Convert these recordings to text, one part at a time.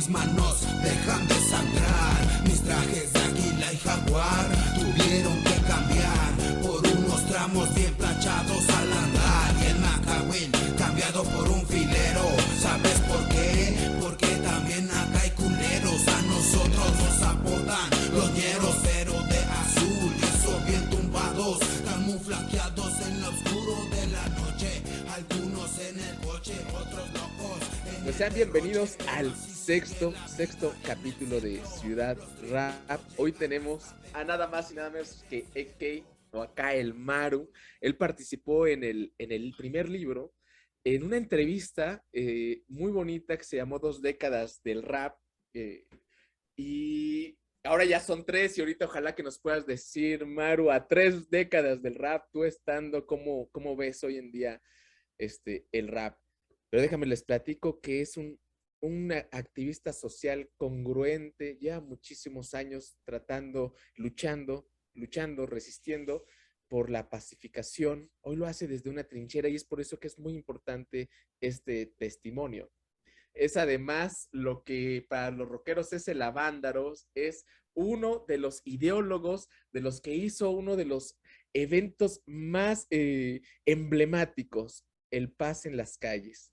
mis manos dejan de sangrar. Mis trajes de águila y jaguar tuvieron que cambiar por unos tramos bien planchados al andar. Y el Macahuil cambiado por un filero. ¿Sabes por qué? Porque también acá hay culeros. A nosotros nos apodan los ñeros, pero de azul y son bien tumbados, camuflajeados en lo oscuro de la noche. Algunos en el coche, otros locos. Pues sean bienvenidos al sexto capítulo de Ciudad Rap. Hoy tenemos a nada más y nada menos que EK, o acá el Maru. Él participó en el primer libro, en una entrevista muy bonita que se llamó 2 décadas del rap. Y ahora ya son 3 y ahorita ojalá que nos puedas decir, Maru, a 3 décadas del rap, tú estando, ¿cómo ves hoy en día el rap? Pero déjame les platico que es un activista social congruente, ya muchísimos años tratando, luchando, resistiendo por la pacificación. Hoy lo hace desde una trinchera y es por eso que es muy importante este testimonio. Es además lo que para los rockeros es el Avándaros, es uno de los ideólogos de los que hizo uno de los eventos más emblemáticos, el Paz en las calles,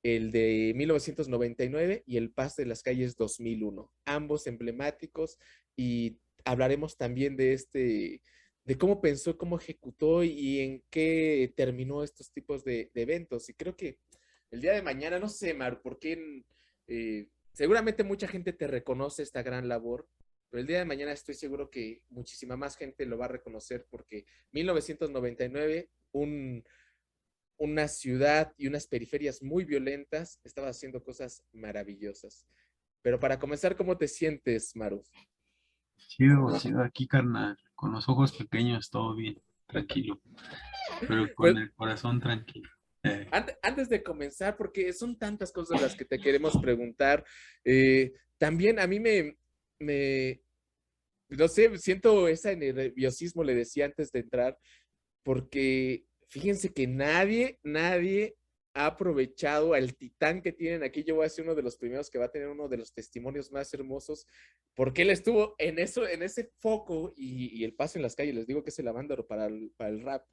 el de 1999 y el Paz de las calles 2001, ambos emblemáticos, y hablaremos también de cómo pensó, cómo ejecutó y en qué terminó estos tipos de eventos. Y creo que el día de mañana, no sé, Mar, porque seguramente mucha gente te reconoce esta gran labor, pero el día de mañana estoy seguro que muchísima más gente lo va a reconocer porque 1999, una ciudad y unas periferias muy violentas estaba haciendo cosas maravillosas. Pero para comenzar, ¿cómo te sientes, Maru? Chido, chido, aquí carnal, con los ojos pequeños, todo bien, tranquilo, pero con Pues el corazón tranquilo. antes de comenzar, porque son tantas cosas las que te queremos preguntar, también a mí me, no sé, siento ese nerviosismo, le decía antes de entrar, porque fíjense que nadie ha aprovechado al titán que tienen aquí. Yo voy a ser uno de los primeros que va a tener uno de los testimonios más hermosos, porque él estuvo en eso, en ese foco y el paso en las calles. Les digo que es el avándaro para el rap.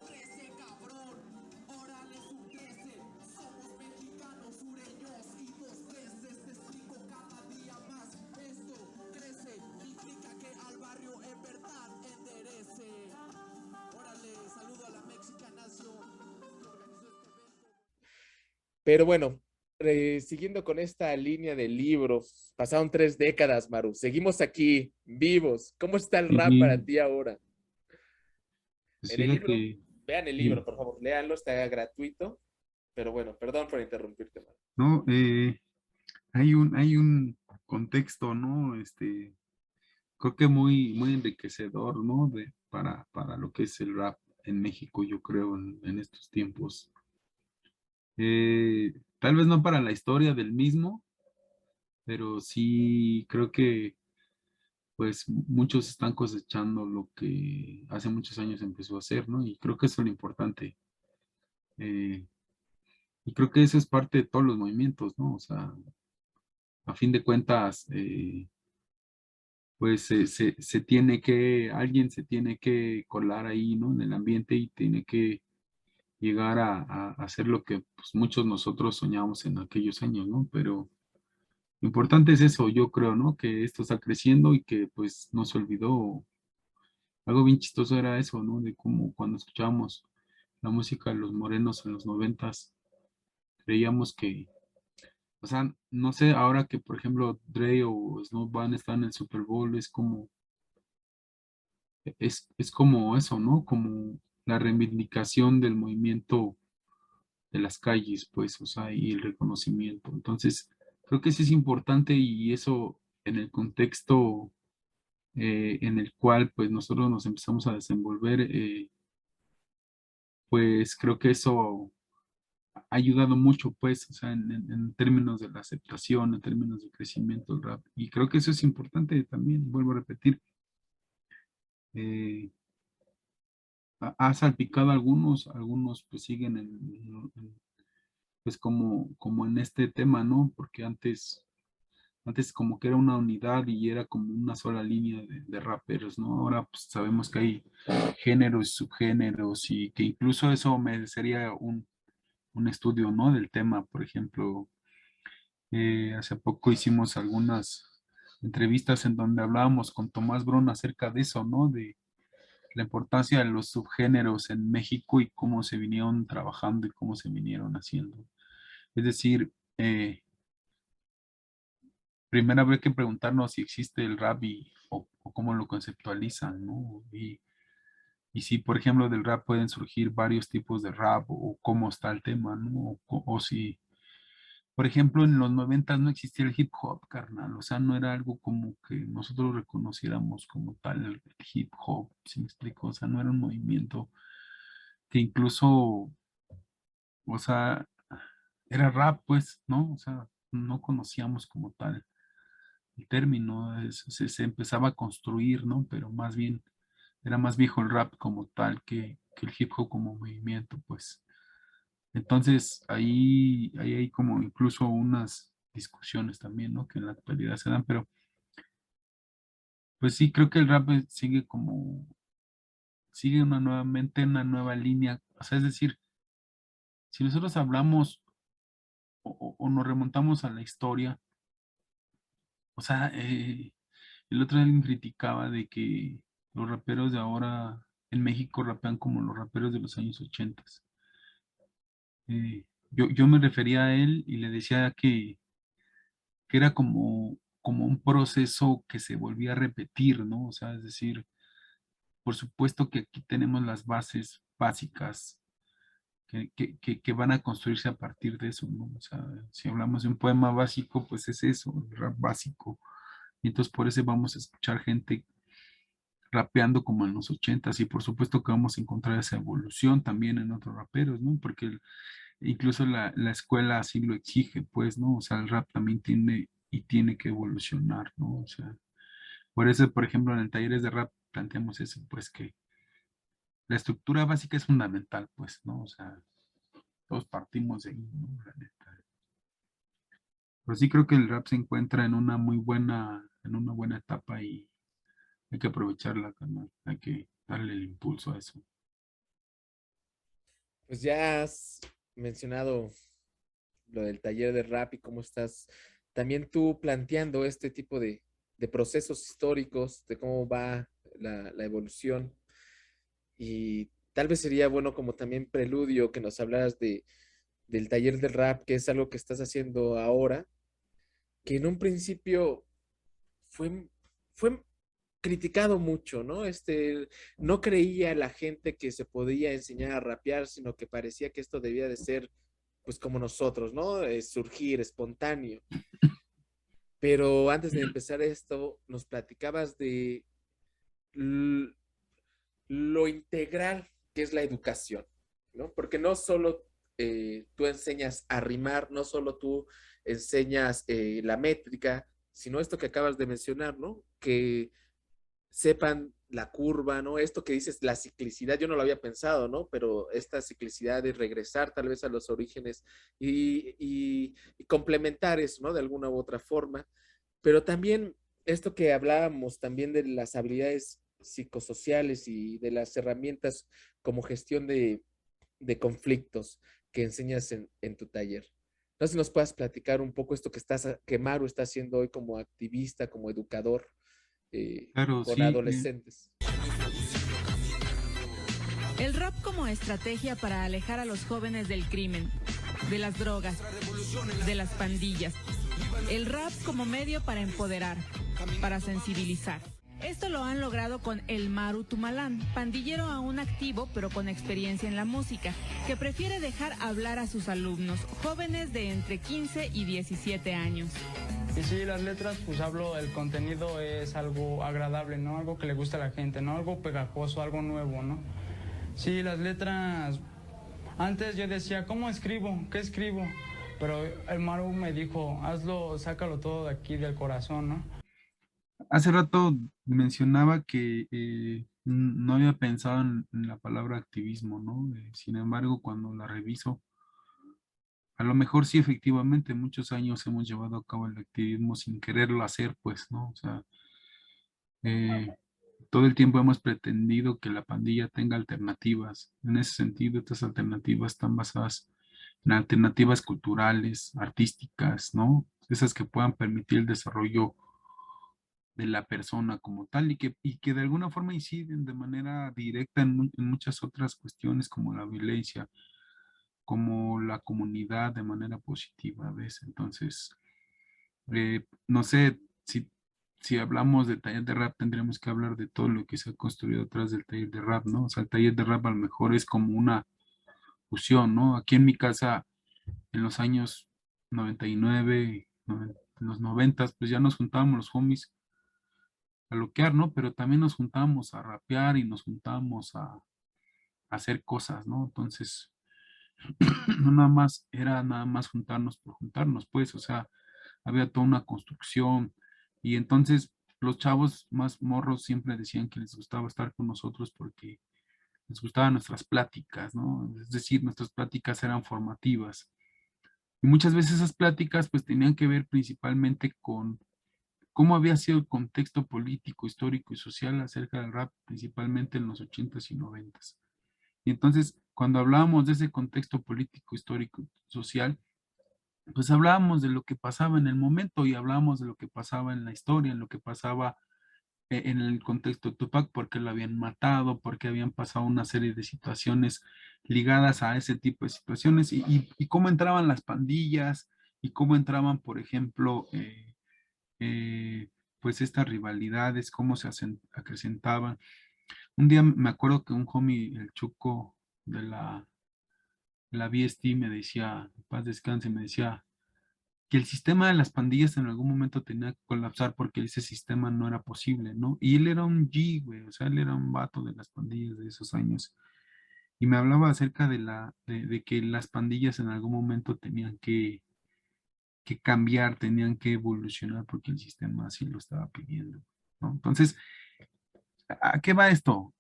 Pero bueno, siguiendo con esta línea de libros, pasaron 3 décadas, Maru. Seguimos aquí, vivos. ¿Cómo está el rap para Y ti ahora? pues En el libro, fíjate, vean el libro, y, por favor, léanlo, está gratuito. Pero bueno, perdón por interrumpirte, Maru. no, hay un contexto, ¿no? Creo que muy enriquecedor, ¿no? Para lo que es el rap en México, yo creo, en estos tiempos. Tal vez no para la historia del mismo, pero sí creo que pues muchos están cosechando lo que hace muchos años empezó a hacer, ¿no? Y creo que eso es lo importante. Eh, y creo que eso es parte de todos los movimientos, ¿no? O sea, a fin de cuentas, pues alguien se tiene que colar ahí, ¿no? En el ambiente y tiene que llegar a hacer lo que pues, muchos nosotros soñábamos en aquellos años, ¿no? Pero lo importante es eso, yo creo, ¿no? Que esto está creciendo y que pues no se olvidó. Algo bien chistoso era eso, ¿no? De cómo cuando escuchábamos la música de los morenos en los 90s, creíamos que, o sea, no sé, ahora que por ejemplo Dre o Snoop van a estar en el Super Bowl, es como eso, ¿no? Como la reivindicación del movimiento de las calles, pues, o sea, y el reconocimiento. Entonces, creo que sí es importante y eso en el contexto en el cual, pues, nosotros nos empezamos a desenvolver, pues creo que eso ha ayudado mucho, pues, o sea, en términos de la aceptación, en términos de crecimiento del rap. Y creo que eso es importante también, vuelvo a repetir. eh, ha salpicado a algunos pues siguen pues como en este tema, ¿no? Porque antes Antes como que era una unidad y era como una sola línea de raperos, ¿no? Ahora pues sabemos que hay géneros y subgéneros y que incluso eso merecería un estudio, ¿no? Del tema. Por ejemplo, hace poco hicimos algunas entrevistas en donde hablábamos con Tomás Brun acerca de eso, ¿no? De la importancia de los subgéneros en México y cómo se vinieron trabajando y cómo se vinieron haciendo. Es decir, primero habría que preguntarnos si existe el rap o cómo lo conceptualizan, ¿no? Y si, por ejemplo, del rap pueden surgir varios tipos de rap o cómo está el tema, ¿no? O si, por ejemplo, en los 90 no existía el hip hop, carnal. O sea, no era algo como que nosotros reconociéramos como tal el hip hop, ¿si me explico? O sea, no era un movimiento que incluso, o sea, era rap, pues, ¿no? O sea, no conocíamos como tal el término, se empezaba a construir, ¿no? Pero más bien era más viejo el rap como tal que el hip hop como movimiento, pues. Entonces, ahí hay como incluso unas discusiones también, ¿no? Que en la actualidad se dan, pero pues sí, creo que el rap sigue como, sigue nuevamente una nueva línea, o sea, es decir, si nosotros hablamos o nos remontamos a la historia, o sea, el otro día alguien criticaba de que los raperos de ahora en México rapean como los raperos de los años 80. Yo me refería a él y le decía que era como un proceso que se volvía a repetir, ¿no? O sea, es decir, por supuesto que aquí tenemos las bases básicas que van a construirse a partir de eso, ¿no? O sea, si hablamos de un poema básico, pues es eso, el rap básico. Y entonces por eso vamos a escuchar gente rapeando como en los 80s y por supuesto que vamos a encontrar esa evolución también en otros raperos, ¿no? Porque incluso la escuela así lo exige, pues, ¿no? O sea, el rap también tiene que evolucionar, ¿no? O sea, por eso, por ejemplo, en el talleres de rap planteamos eso, pues que la estructura básica es fundamental, pues, ¿no? O sea, todos partimos de ahí, ¿no? La neta. Pero sí creo que el rap se encuentra en una buena etapa y hay que aprovecharla, carnal. Hay que darle el impulso a eso. Pues ya has mencionado lo del taller de rap y cómo estás también tú planteando este tipo de procesos históricos, de cómo va la evolución. Y tal vez sería bueno como también preludio que nos hablaras del taller de rap, que es algo que estás haciendo ahora, que en un principio fue, fue criticado mucho, ¿no? No creía la gente que se podía enseñar a rapear, sino que parecía que esto debía de ser, pues como nosotros, ¿no? Surgir espontáneo. Pero antes de empezar esto, nos platicabas de l- lo integral que es la educación, ¿no? Porque no solo tú enseñas a rimar, no solo tú enseñas la métrica, sino esto que acabas de mencionar, ¿no? Que sepan la curva, ¿no? Esto que dices, la ciclicidad, yo no lo había pensado, ¿no? Pero esta ciclicidad de regresar tal vez a los orígenes y complementar eso, ¿no? De alguna u otra forma. Pero también esto que hablábamos también de las habilidades psicosociales y de las herramientas como gestión de conflictos que enseñas en tu taller. No sé si nos puedas platicar un poco esto que Maru está haciendo hoy como activista, como educador Claro, con sí. adolescentes. El rap como estrategia para alejar a los jóvenes del crimen, de las drogas, de las pandillas. El rap como medio para empoderar, para sensibilizar. Esto lo han logrado con el Maru Tumalán, pandillero aún activo pero con experiencia en la música, que prefiere dejar hablar a sus alumnos, jóvenes de entre 15 y 17 años. Y sí, las letras, pues hablo, el contenido es algo agradable, ¿no? Algo que le gusta a la gente, ¿no? Algo pegajoso, algo nuevo, ¿no? Sí, las letras, antes yo decía, ¿cómo escribo? ¿Qué escribo? Pero el Maru me dijo, hazlo, sácalo todo de aquí, del corazón, ¿no? Hace rato mencionaba que no había pensado en la palabra activismo, ¿no? Sin embargo, cuando la reviso, a lo mejor sí, efectivamente, muchos años hemos llevado a cabo el activismo sin quererlo hacer, pues, ¿no? O sea, eh, todo el tiempo hemos pretendido que la pandilla tenga alternativas. En ese sentido, estas alternativas están basadas en alternativas culturales, artísticas, ¿no? Esas que puedan permitir el desarrollo de la persona como tal y que de alguna forma inciden de manera directa en muchas otras cuestiones como la violencia, como la comunidad de manera positiva, ¿ves? Entonces, no sé si hablamos de taller de rap, tendríamos que hablar de todo lo que se ha construido atrás del taller de rap, ¿no? O sea, el taller de rap a lo mejor es como una fusión, ¿no? Aquí en mi casa, en los años 99, en los 90, pues ya nos juntábamos los homies a loquear, ¿no? Pero también nos juntábamos a rapear y nos juntábamos a hacer cosas, ¿no? Entonces, no nada más, era nada más juntarnos por juntarnos, pues, o sea, había toda una construcción y entonces los chavos más morros siempre decían que les gustaba estar con nosotros porque les gustaban nuestras pláticas, ¿no? Es decir, nuestras pláticas eran formativas. Y muchas veces esas pláticas pues tenían que ver principalmente con cómo había sido el contexto político, histórico y social acerca del rap, principalmente en los 80s y 90s. Y entonces, cuando hablábamos de ese contexto político, histórico, social, pues hablábamos de lo que pasaba en el momento y hablábamos de lo que pasaba en la historia, en lo que pasaba en el contexto de Tupac, porque lo habían matado, porque habían pasado una serie de situaciones ligadas a ese tipo de situaciones y cómo entraban las pandillas y cómo entraban, por ejemplo, pues estas rivalidades, cómo se acrecentaban. Un día me acuerdo que un homie, el Chuco de la VST, me decía, en paz descanse, me decía que el sistema de las pandillas en algún momento tenía que colapsar porque ese sistema no era posible, ¿no? Y él era un G, güey, o sea, él era un vato de las pandillas de esos años. Y me hablaba acerca de que las pandillas en algún momento tenían que cambiar, tenían que evolucionar porque el sistema así lo estaba pidiendo, ¿no? Entonces, ¿a qué va esto?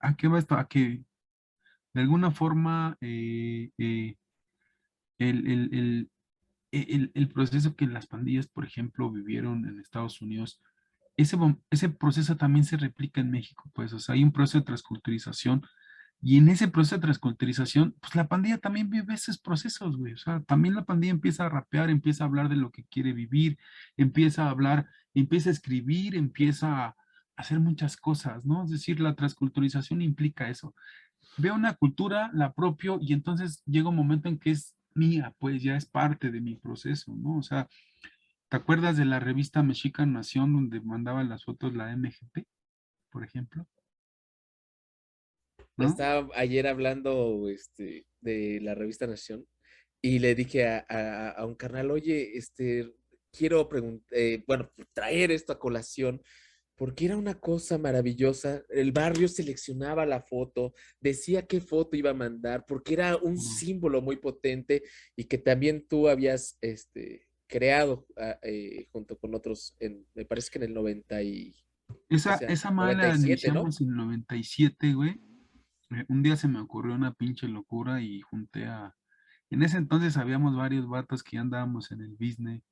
¿A qué va esto? A que de alguna forma el, el- el- el proceso que las pandillas, por ejemplo, vivieron en Estados Unidos, ese proceso también se replica en México, pues, o sea, hay un proceso de transculturización y en ese proceso de transculturización, pues la pandilla también vive esos procesos, güey, o sea, también la pandilla empieza a rapear, empieza a hablar de lo que quiere vivir, empieza a hablar, empieza a escribir, empieza a hacer muchas cosas, ¿no? Es decir, la transculturización implica eso. Veo una cultura, la propio, y entonces llega un momento en que es mía, pues ya es parte de mi proceso, ¿no? O sea, ¿te acuerdas de la revista Mexican Nación donde mandaba las fotos la MGP, por ejemplo? ¿No? Estaba ayer hablando de la revista Nación y le dije a un carnal, oye, quiero bueno, traer esto a colación porque era una cosa maravillosa. El barrio seleccionaba la foto, decía qué foto iba a mandar, porque era un Mm. símbolo muy potente y que también tú habías creado junto con otros, me parece que en el 90 y, ¿qué Esa, sea? esa madre la 97, ¿no? iniciamos en el 97, güey. Un día se me ocurrió una pinche locura y junté a... En ese entonces habíamos varios vatos que ya andábamos en el business.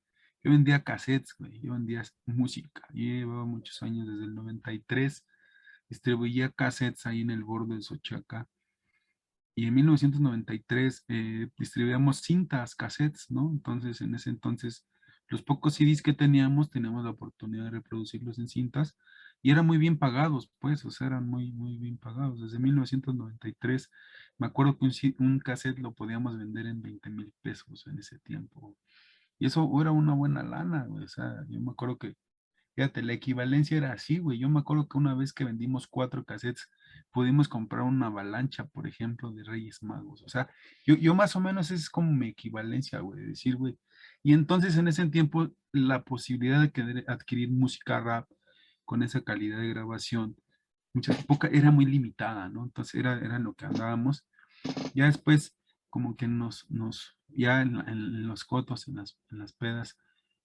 Yo vendía cassettes, güey. Yo vendía música. Yo llevaba muchos años, desde el 93. Distribuía cassettes ahí en el borde de Sochaca. Y en 1993 distribuíamos cintas, cassettes, ¿no? Entonces, en ese entonces, los pocos CDs que teníamos la oportunidad de reproducirlos en cintas y eran muy bien pagados, pues, o sea, eran muy, muy bien pagados. Desde 1993, me acuerdo que un cassette lo podíamos vender en 20,000 pesos en ese tiempo. Y eso era una buena lana, güey. O sea, yo me acuerdo que fíjate, la equivalencia era así, güey. Yo me acuerdo que una vez que vendimos 4 cassettes, pudimos comprar una avalancha, por ejemplo, de Reyes Magos. O sea, yo más o menos esa es como mi equivalencia, güey, de decir, güey. Y entonces en ese tiempo, la posibilidad de adquirir música rap con esa calidad de grabación, era muy limitada, ¿no? Entonces era en lo que andábamos. Ya después, como que ya en los cotos, en las pedas,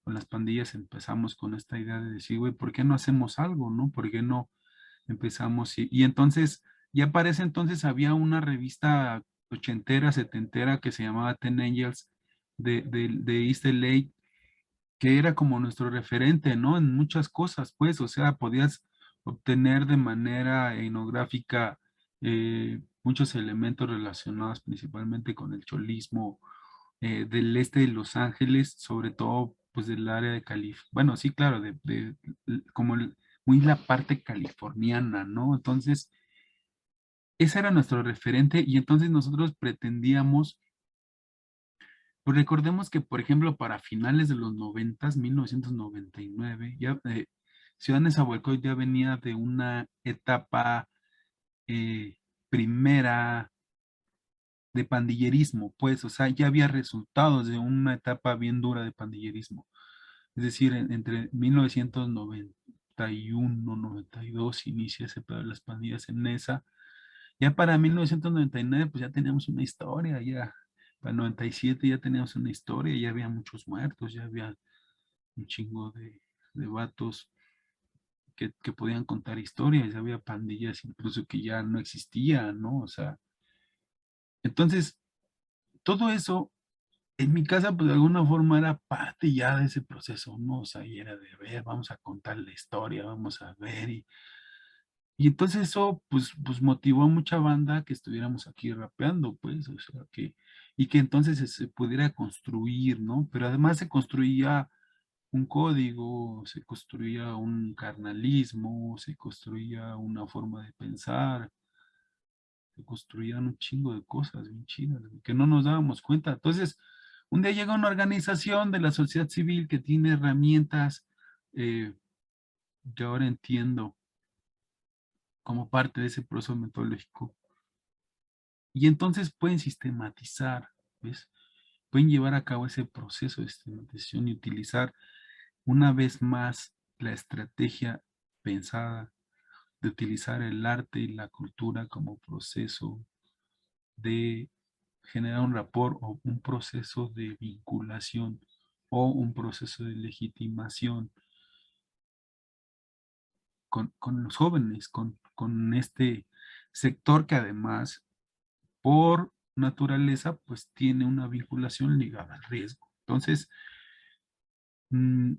con las pandillas, empezamos con esta idea de decir, güey, ¿por qué no hacemos algo, no? ¿Por qué no empezamos? Y entonces, ya para ese entonces había una revista ochentera, setentera, que se llamaba Ten Angels, de East LA, que era como nuestro referente, ¿no? En muchas cosas, pues, o sea, podías obtener de manera etnográfica muchos elementos relacionados principalmente con el cholismo del este de Los Ángeles, sobre todo, pues, del área de California. Bueno, sí, claro, como muy la parte californiana, ¿no? Entonces, ese era nuestro referente y entonces nosotros pretendíamos. Pues recordemos que, por ejemplo, para finales de los 90, 1999, ya Ciudad Nezahualcóyotl ya venía de una etapa eh, primera de pandillerismo, pues, o sea, ya había resultados de una etapa bien dura de pandillerismo. Es decir, entre 1991, 92 inicia ese pedo de las pandillas en Nesa. Ya para 1999, pues ya teníamos una historia, ya. Para 97 ya teníamos una historia, ya había muchos muertos, ya había un chingo de vatos que podían contar historias, ya había pandillas incluso que ya no existían, ¿no? O sea, entonces, todo eso en mi casa, pues de alguna forma era parte ya de ese proceso, ¿no? O sea, y era de ver, vamos a contar la historia, vamos a ver, y entonces eso, pues motivó a mucha banda que estuviéramos aquí rapeando, pues, o sea, y que entonces se pudiera construir, ¿no? Pero además se construía un código, se construía un carnalismo, se construía una forma de pensar, se construían un chingo de cosas bien chidas, güey, que no nos dábamos cuenta. Entonces, un día llega una organización de la sociedad civil que tiene herramientas eh, que ahora entiendo como parte de ese proceso metodológico. Y entonces pueden sistematizar, ¿ves? Pueden llevar a cabo ese proceso de sistematización y utilizar una vez más la estrategia pensada de utilizar el arte y la cultura como proceso de generar un rapport o un proceso de vinculación o un proceso de legitimación con los jóvenes, con este sector que además por naturaleza, pues tiene una vinculación ligada al riesgo. Entonces, mm,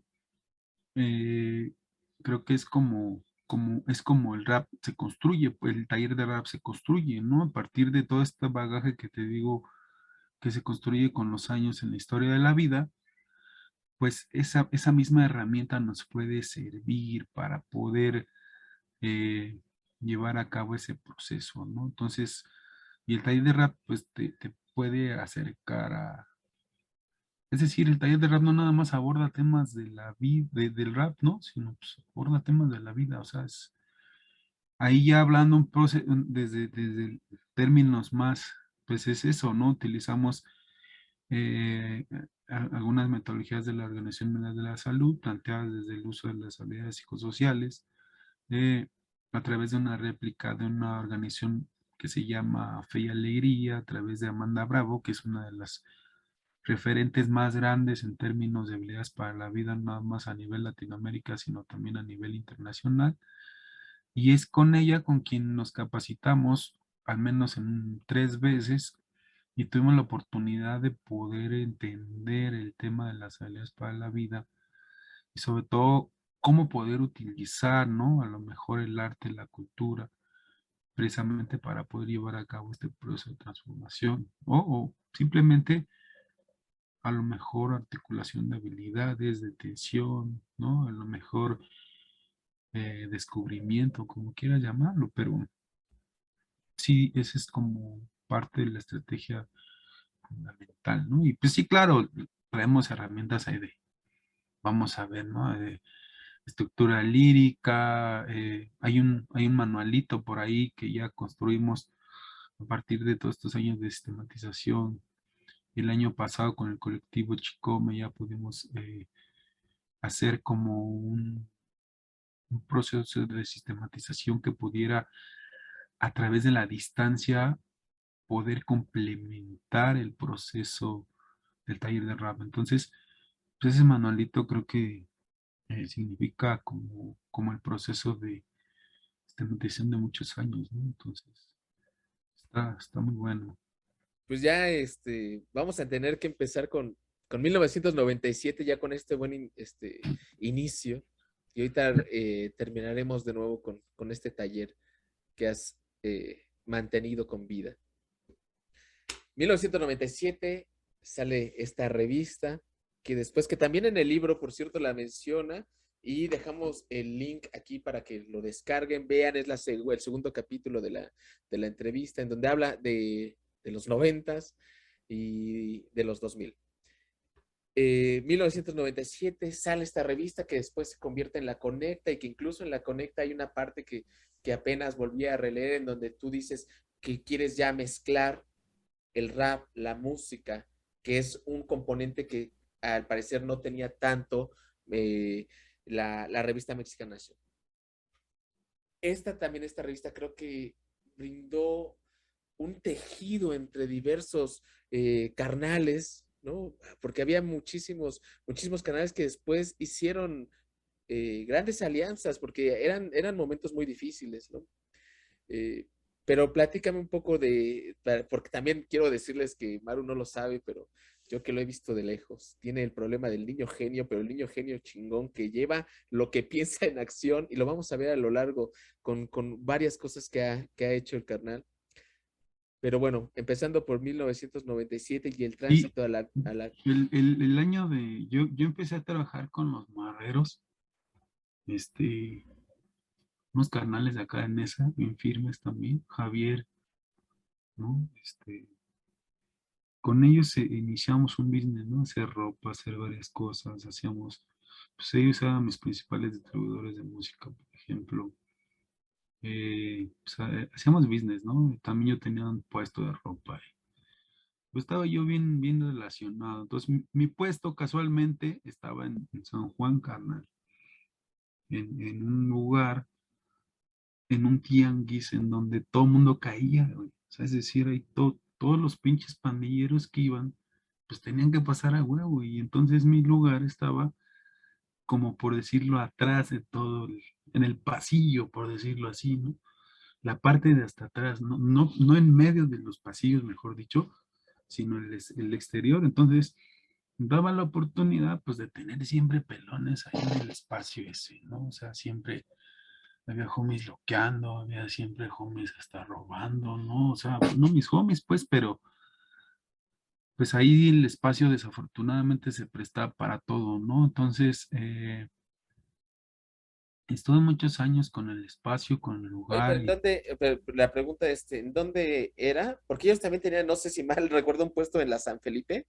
eh, creo que es como el rap se construye, pues el taller de rap se construye, ¿no? A partir de todo este bagaje que te digo que se construye con los años en la historia de la vida, pues esa misma herramienta nos puede servir para poder eh, llevar a cabo ese proceso, ¿no? Entonces, y el taller de rap, pues te puede acercar a... Es decir, el taller de rap no nada más aborda temas de la vida, del rap, ¿no? Sino pues aborda temas de la vida, o sea, ahí ya hablando desde términos más, pues es eso, ¿no? Utilizamos eh, algunas metodologías de la Organización Mundial de la Salud, planteadas desde el uso de las habilidades psicosociales, eh, a través de una réplica de una organización que se llama Fe y Alegría, a través de Amanda Bravo, que es una de las referentes más grandes en términos de habilidades para la vida, no más a nivel Latinoamérica, sino también a nivel internacional. Y es con ella con quien nos capacitamos, al menos en 3 veces, y tuvimos la oportunidad de poder entender el tema de las habilidades para la vida y sobre todo cómo poder utilizar, ¿no? A lo mejor el arte, la cultura, precisamente para poder llevar a cabo este proceso de transformación o simplemente a lo mejor articulación de habilidades, de tensión, ¿no? A lo mejor descubrimiento, como quieras llamarlo, pero sí, esa es como parte de la estrategia fundamental, ¿no? Y pues sí, claro, traemos herramientas ahí de, vamos a ver, ¿no? De estructura lírica, hay un manualito por ahí que ya construimos a partir de todos estos años de sistematización. El año pasado con el colectivo Chicome ya pudimos hacer como un proceso de sistematización que pudiera a través de la distancia poder complementar el proceso del taller de rap. Entonces, pues ese manualito creo que significa como el proceso de sistematización de muchos años, ¿no? Entonces, está muy bueno. Pues ya vamos a tener que empezar con 1997 ya con este buen inicio. Y ahorita terminaremos de nuevo con este taller que has mantenido con vida. 1997 sale esta revista que después, que también en el libro, por cierto, la menciona, y dejamos el link aquí para que lo descarguen, vean, es el segundo capítulo de la entrevista en donde habla de los 90s y de los 2000. 1997 sale esta revista que después se convierte en La Conecta, y que incluso en La Conecta hay una parte que apenas volví a releer en donde tú dices que quieres ya mezclar el rap, la música, que es un componente que al parecer no tenía tanto la revista Mexican Nation. Esta revista creo que brindó un tejido entre diversos carnales, ¿no? Porque había muchísimos canales que después hicieron grandes alianzas, porque eran momentos muy difíciles, ¿no? Pero platícame un poco porque también quiero decirles que Maru no lo sabe, pero yo que lo he visto de lejos, tiene el problema del niño genio, pero el niño genio chingón que lleva lo que piensa en acción, y lo vamos a ver a lo largo con varias cosas que ha hecho el carnal. Pero bueno, empezando por 1997 y el tránsito a la... El año yo empecé a trabajar con los marreros, unos carnales de acá de Mesa, bien firmes también, Javier, ¿no? Con ellos iniciamos un business, ¿no? Hacer ropa, hacer varias cosas, pues ellos eran mis principales distribuidores de música, por ejemplo. Pues, hacíamos business, ¿no? También yo tenía un puesto de ropa. Pues estaba yo bien relacionado. Entonces, mi puesto casualmente estaba en San Juan, carnal, en un lugar, en un tianguis en donde todo el mundo caía, güey. O sea, es decir, ahí todos los pinches pandilleros que iban, pues tenían que pasar a huevo. Y entonces mi lugar estaba, como por decirlo, atrás de todo, en el pasillo, por decirlo así, ¿no? La parte de hasta atrás, no en medio de los pasillos, mejor dicho, sino el exterior. Entonces, daba la oportunidad, pues, de tener siempre pelones ahí en el espacio ese, ¿no? O sea, siempre había homies loqueando, había siempre homies hasta robando, ¿no? O sea, no mis homies, pues, pero pues ahí el espacio desafortunadamente se presta para todo, ¿no? Entonces, estuve muchos años con el espacio, con el Oye, pero lugar. ¿en dónde? La pregunta es, ¿en dónde era? Porque ellos también tenían, no sé si mal recuerdo, un puesto en la San Felipe.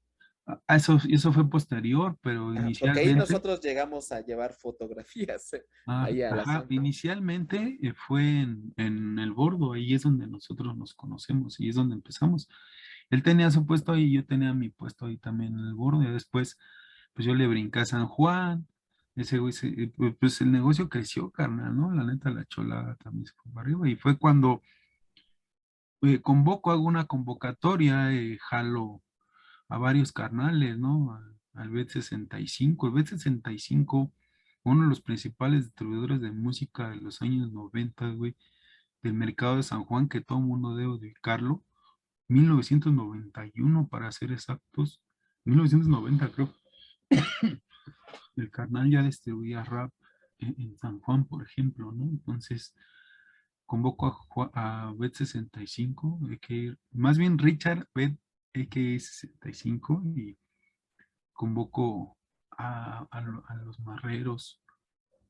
Eso fue posterior, pero Porque ahí inicialmente, nosotros llegamos a llevar fotografías ahí a la ajá, San. inicialmente fue en el Bordo, ahí es donde nosotros nos conocemos y es donde empezamos. Él tenía su puesto ahí, yo tenía mi puesto ahí también en el Bordo, y después, pues yo le brinqué a San Juan, ese güey, pues el negocio creció, carnal, ¿no? La neta, la chola también se fue para arriba, y fue cuando hago una convocatoria, jalo a varios carnales, ¿no? Al Bet 65. El Bet 65, uno de los principales distribuidores de música de los años 90, güey, del mercado de San Juan, que todo el mundo debe ubicarlo. 1991 para ser exactos, 1990 creo. El carnal ya distribuía rap en San Juan, por ejemplo, ¿no? Entonces, convoco a Bet 65, más bien Richard Bet, a.k.a. 65, y convoco a los marreros,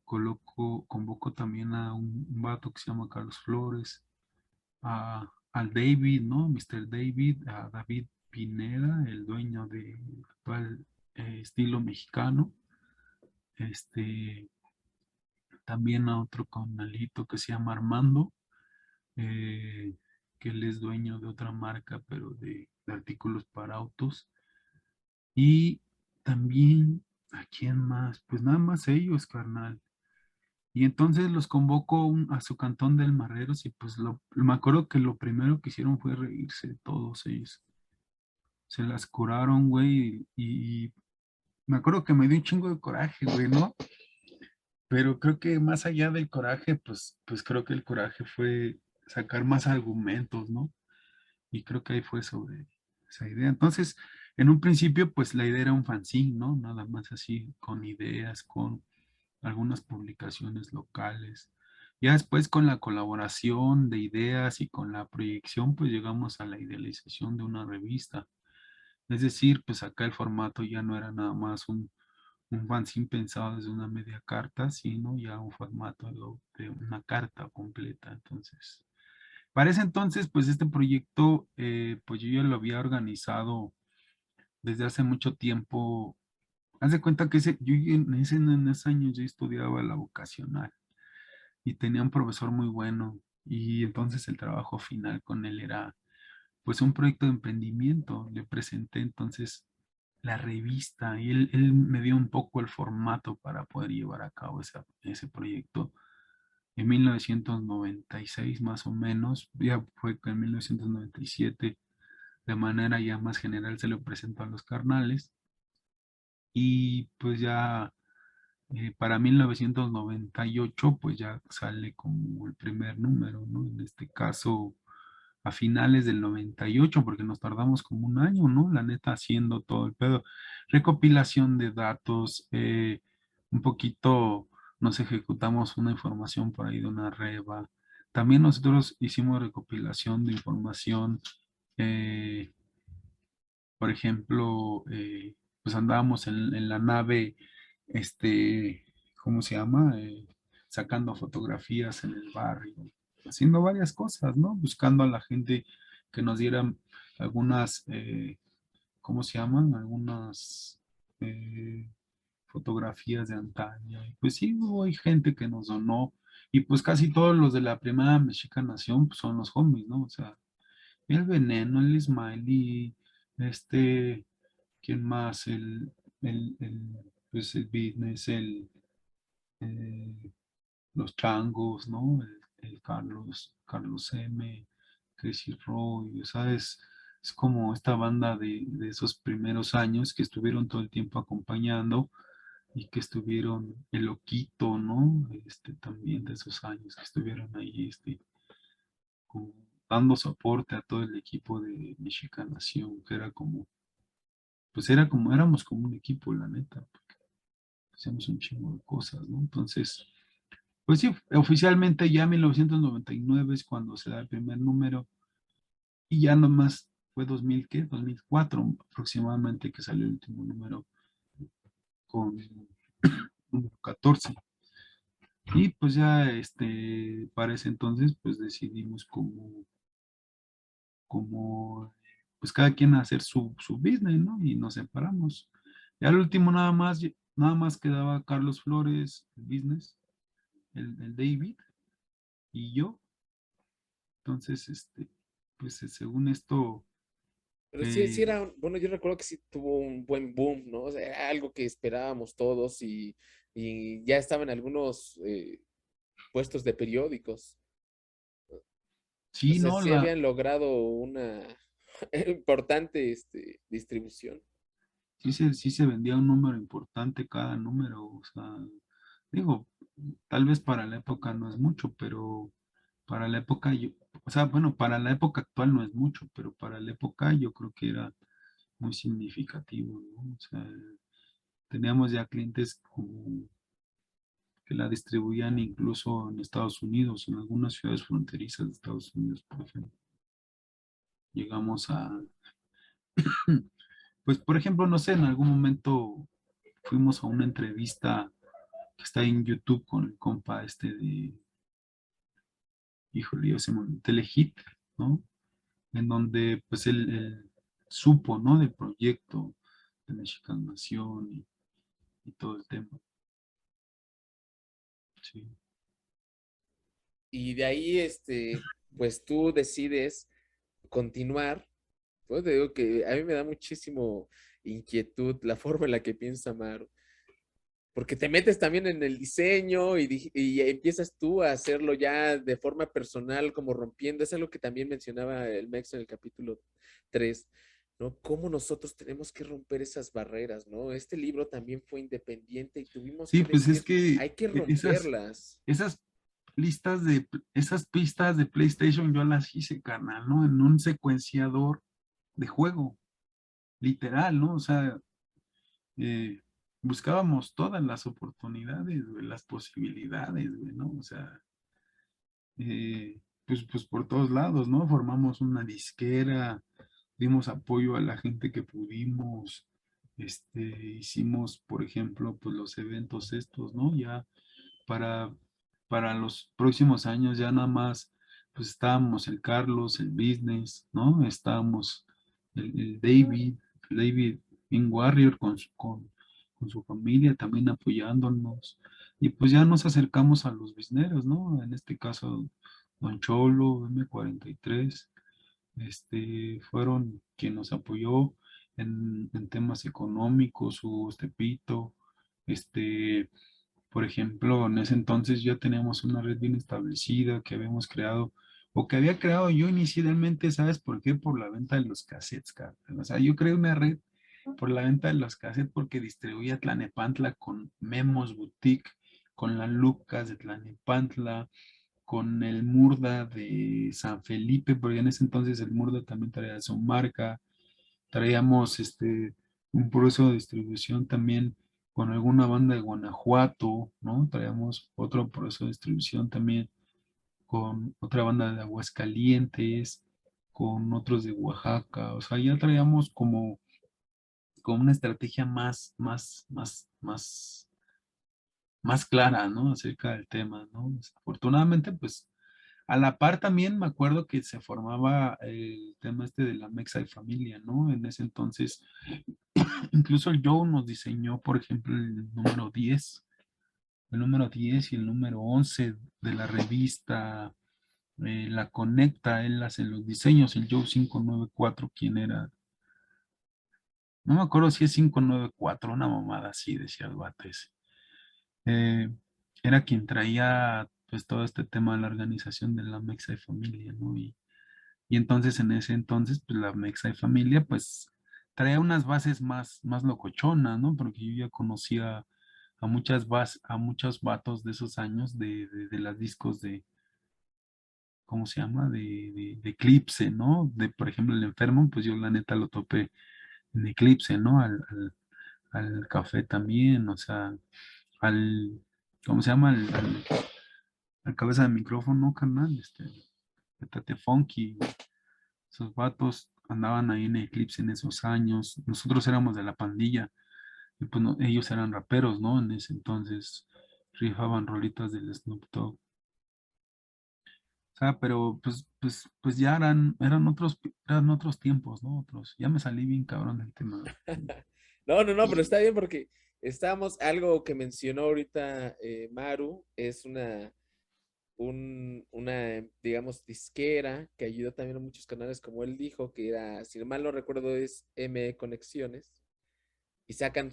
convoco también a un vato que se llama Carlos Flores, al David, ¿no? Mr. David, a David Pineda, el dueño del actual estilo mexicano. También a otro canalito que se llama Armando, eh, que él es dueño de otra marca, pero de artículos para autos. Y también, ¿a quién más? Pues nada más ellos, carnal. Y entonces los convoco a su cantón del Marreros, y pues me acuerdo que lo primero que hicieron fue reírse de todos ellos. Se las curaron, güey, y me acuerdo que me dio un chingo de coraje, güey, ¿no? Pero creo que más allá del coraje, pues creo que el coraje fue sacar más argumentos, ¿no? Y creo que ahí fue sobre esa idea. Entonces, En un principio, pues la idea era un fanzine, ¿no? Nada más así, con ideas, con algunas publicaciones locales. Ya después con la colaboración de ideas y con la proyección, pues llegamos a la idealización de una revista. Es decir, pues acá el formato ya no era nada más un fanzine pensado desde una media carta, sino ya un formato de una carta completa. Entonces, para ese entonces, pues este proyecto, pues yo ya lo había organizado desde hace mucho tiempo. Haz de cuenta que en ese año yo estudiaba la vocacional y tenía un profesor muy bueno y entonces el trabajo final con él era pues un proyecto de emprendimiento. Le presenté entonces la revista y él me dio un poco el formato para poder llevar a cabo ese proyecto. En 1996 más o menos, ya fue que en 1997 de manera ya más general se lo presentó a los carnales y pues ya para 1998 pues ya sale como el primer número, ¿no? En este caso a finales del 98 porque nos tardamos como un año, ¿no? La neta haciendo todo el pedo, recopilación de datos, un poquito nos ejecutamos una información por ahí de una reba. También nosotros hicimos recopilación de información, eh, por ejemplo, pues andábamos en la nave, este, ¿cómo se llama? Sacando fotografías en el barrio, haciendo varias cosas, ¿no? Buscando a la gente que nos dieran algunas, ¿cómo se llaman? Algunas fotografías de antaño. Y pues sí, hay gente que nos donó. Y pues casi todos los de la primera Mexica Nación pues, son los homies, ¿no? O sea, el Veneno, el Smiley, este, ¿quién más? Pues el Business, eh, los Changos, ¿no? El Carlos M, Crazy Roy, o sea, es como esta banda de esos primeros años que estuvieron todo el tiempo acompañando y que estuvieron el Loquito, ¿no? También de esos años que estuvieron ahí, como dando soporte a todo el equipo de Mexica Nación, que era como, pues era como, éramos como un equipo, la neta, porque hacíamos un chingo de cosas, ¿no? Entonces, pues sí, oficialmente ya 1999 es cuando se da el primer número y ya nomás fue 2000, ¿qué? 2004 aproximadamente que salió el último número con número 14. Y pues ya para ese entonces pues decidimos como pues cada quien hacer su business, ¿no? Y nos separamos. Y al último nada más quedaba Carlos Flores, el business, el David y yo. Entonces, pues según esto, Pero sí, sí eh, era, bueno, yo recuerdo que sí tuvo un buen boom, ¿no? O sea, era algo que esperábamos todos y ya estaba en algunos puestos de periódicos. O sí, sea, no, sí habían logrado una importante distribución. sí se vendía un número importante cada número, o sea, digo, tal vez para la época no es mucho, pero para la época o sea, bueno, para la época actual no es mucho, pero para la época yo creo que era muy significativo, ¿no? O sea, teníamos ya clientes como que la distribuían incluso en Estados Unidos, en algunas ciudades fronterizas de Estados Unidos, por ejemplo. Llegamos pues por ejemplo, no sé, en algún momento fuimos a una entrevista que está en YouTube con el compa híjole, yo se me Telehit, ¿no? En donde pues él supo, ¿no? Del proyecto de Mexican Nación y todo el tema. Sí. Y de ahí, pues tú decides continuar. Pues te digo que a mí me da muchísimo inquietud la forma en la que piensa Maru. Porque te metes también en el diseño y empiezas tú a hacerlo ya de forma personal, como rompiendo. Es algo que también mencionaba el Mex en el capítulo 3, ¿no? Cómo nosotros tenemos que romper esas barreras, ¿no? Este libro también fue independiente y tuvimos Sí, que pues es decir, que hay que esas, romperlas. esas esas pistas de PlayStation yo las hice, carnal, ¿no? En un secuenciador de juego. literal, ¿no? O sea, eh, buscábamos todas las oportunidades, güey, las posibilidades, güey, ¿no? O sea, pues por todos lados, ¿no? Formamos una disquera, dimos apoyo a la gente que pudimos, hicimos, por ejemplo, pues los eventos estos, ¿no? Ya para, para los próximos años ya nada más, pues estábamos el Carlos, el Business, ¿no? Estábamos el David in Warrior con su familia también apoyándonos. Y pues ya nos acercamos a los bizneros, ¿no? En este caso, Don Cholo, M43, fueron quien nos apoyó en temas económicos, su Tepito, este, por ejemplo, en ese entonces ya teníamos una red bien establecida que habíamos creado, o que había creado yo inicialmente, ¿sabes por qué? Por la venta de los cassettes, carnal. O sea, yo creé una red por la venta de los cassettes porque distribuía Tlanepantla con Memos Boutique, con la Lucas de Tlanepantla, con el Murda de San Felipe, porque en ese entonces el Murda también traía su marca. Traíamos un proceso de distribución también con alguna banda de Guanajuato, ¿no? Traíamos otro proceso de distribución también con otra banda de Aguascalientes, con otros de Oaxaca. O sea, ya traíamos como una estrategia más clara, ¿no? Acerca del tema, ¿no? Afortunadamente, pues, a la par también me acuerdo que se formaba el tema de la Mexa y Familia, ¿no? En ese entonces, incluso el Joe nos diseñó, por ejemplo, el número 10 y el número 11 de la revista La Conecta, él hace los diseños, el Joe 594, ¿quién era? No me acuerdo si es 594, una mamada así, decía el vato ese. eh, Era quien traía pues todo este tema de la organización de la Mexa y Familia, ¿no? Y entonces en ese entonces pues la Mexa y Familia pues traía unas bases más locochonas, ¿no? Porque yo ya conocía a muchos vatos de esos años de las discos ¿cómo se llama? De Eclipse, ¿no? Por ejemplo, el Enfermo, pues yo la neta lo topé en Eclipse, ¿no? Al Café también, o sea, al, ¿cómo se llama? Al cabeza de micrófono, carnal, el Tate Funky, esos vatos andaban ahí en Eclipse en esos años, nosotros éramos de la pandilla, y pues ellos eran raperos, ¿no? En ese entonces rifaban rolitas del Snoop Dogg. O sea, pero pues ya eran otros tiempos, ¿no? Ya me salí bien cabrón del tema. No, no, no, pero está bien porque estamos, algo que mencionó ahorita Maru, es una, digamos, disquera que ayudó también a muchos canales, como él dijo, que era, si mal no recuerdo, es ME Conexiones, y sacan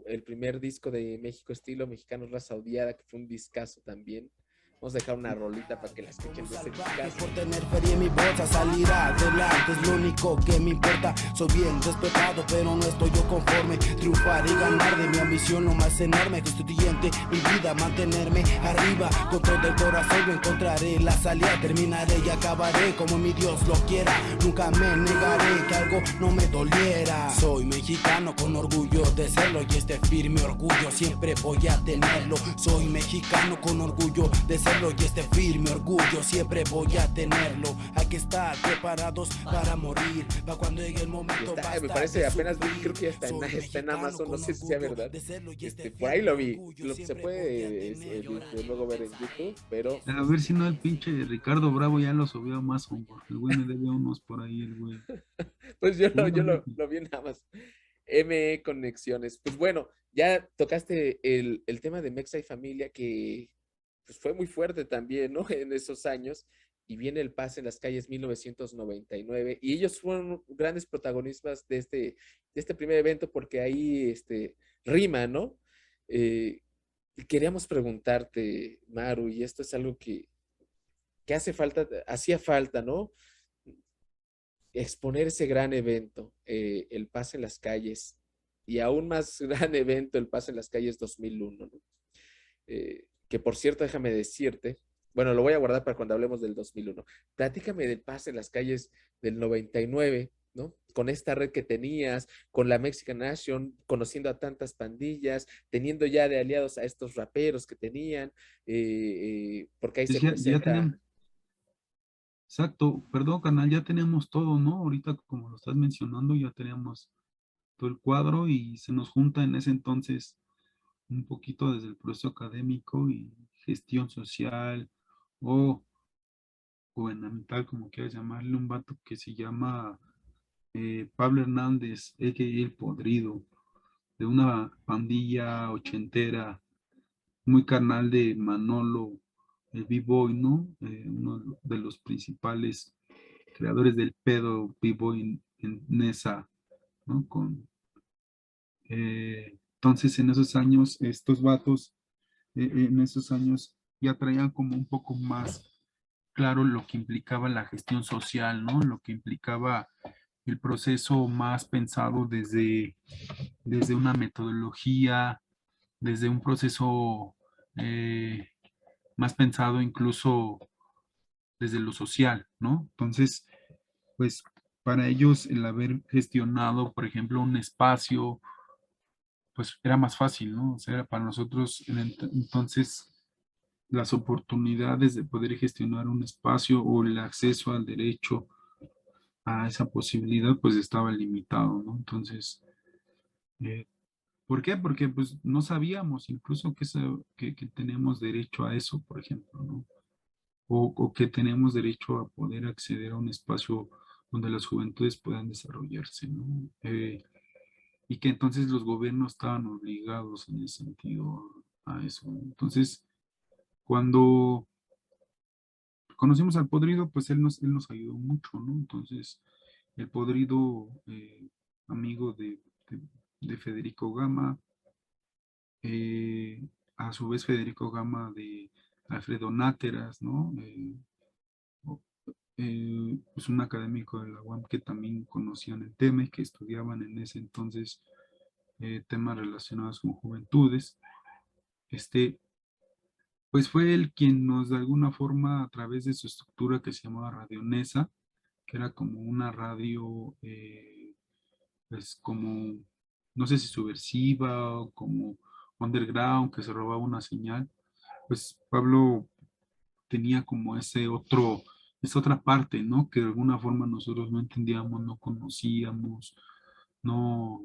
el primer disco de México Estilo, Mexicanos Raza Odiada, que fue un discazo también. Vamos a dejar una rolita para que la escuchen de ese discazo. Por tener feria en mi bolsa, salir adelante es lo único que me importa. Soy bien respetado, pero no estoy yo conforme. Triunfar y ganar de mi ambición lo más enorme. Que estudiante, mi vida, mantenerme arriba. Con todo el corazón yo encontraré la salida. Terminaré y acabaré como mi Dios lo quiera. Nunca me negaré que algo no me doliera. Soy mexicano con orgullo de serlo, y este firme orgullo siempre voy a tenerlo. Soy mexicano con orgullo de serlo, y este firme orgullo siempre voy a tenerlo. Hay que estar preparados para morir, para cuando llegue el momento. Me parece, apenas vi, creo que ya está en Amazon, no sé si sea verdad. Por ahí lo vi, se puede luego ver en YouTube, pero... A ver si no el pinche Ricardo Bravo ya lo subió a Amazon, porque el güey me debe unos por ahí, el güey. Pues yo lo vi en Amazon. ME Conexiones. Pues bueno, ya tocaste el tema de Mexa y Familia, que pues fue muy fuerte también, ¿no? En esos años. Y viene el Paz en las calles 1999. Y ellos fueron grandes protagonistas de este primer evento, porque ahí rima, ¿no? Y queríamos preguntarte, Maru, y esto es algo que hacía falta, ¿no? Exponer ese gran evento, el Paz en las calles, y aún más gran evento, el Paz en las calles 2001, ¿no? Que por cierto, déjame decirte, bueno, lo voy a guardar para cuando hablemos del 2001. Platícame del Paz en las calles del 99, ¿no? Con esta red que tenías, con la Mexican Nation, conociendo a tantas pandillas, teniendo ya de aliados a estos raperos que tenían, porque ahí Pues se ya tenemos, presenta. exacto, perdón, canal, ya tenemos todo, ¿no? Ahorita, como lo estás mencionando, ya teníamos todo el cuadro y se nos junta en ese entonces un poquito desde el proceso académico y gestión social o gubernamental, como quieras llamarle, un vato que se llama Pablo Hernández, a.k.a. El Podrido, de una pandilla ochentera, muy carnal de Manolo, el B-Boy, ¿no? Uno de los principales creadores del pedo B-Boy en Nesa, ¿no? Entonces, en esos años, estos vatos, en esos años, ya traían como un poco más claro lo que implicaba la gestión social, ¿no? Lo que implicaba el proceso más pensado desde una metodología, desde un proceso más pensado incluso desde lo social, ¿no? Entonces, pues para ellos el haber gestionado, por ejemplo, un espacio, pues era más fácil, ¿no? O sea, para nosotros entonces las oportunidades de poder gestionar un espacio o el acceso al derecho a esa posibilidad, pues estaba limitado, ¿no? Entonces, eh, ¿por qué? Porque pues no sabíamos incluso que tenemos derecho a eso, por ejemplo, ¿no? O que tenemos derecho a poder acceder a un espacio donde las juventudes puedan desarrollarse, ¿no? Y que entonces los gobiernos estaban obligados en ese sentido a eso, ¿no? Entonces, cuando conocimos al Podrido, pues él nos ayudó mucho, ¿no? Entonces, el Podrido, amigo de, de Federico Gama, a su vez Federico Gama de Alfredo Náteras, ¿no? Pues un académico de la UAM que también conocían el tema y que estudiaban en ese entonces temas relacionados con juventudes. Este, pues fue él quien nos de alguna forma a través de su estructura que se llamaba Radio Nesa, que era como una radio, pues como, no sé si subversiva o como underground, que se robaba una señal, pues Pablo tenía como esa otra parte, ¿no? Que de alguna forma nosotros no entendíamos, no conocíamos, no,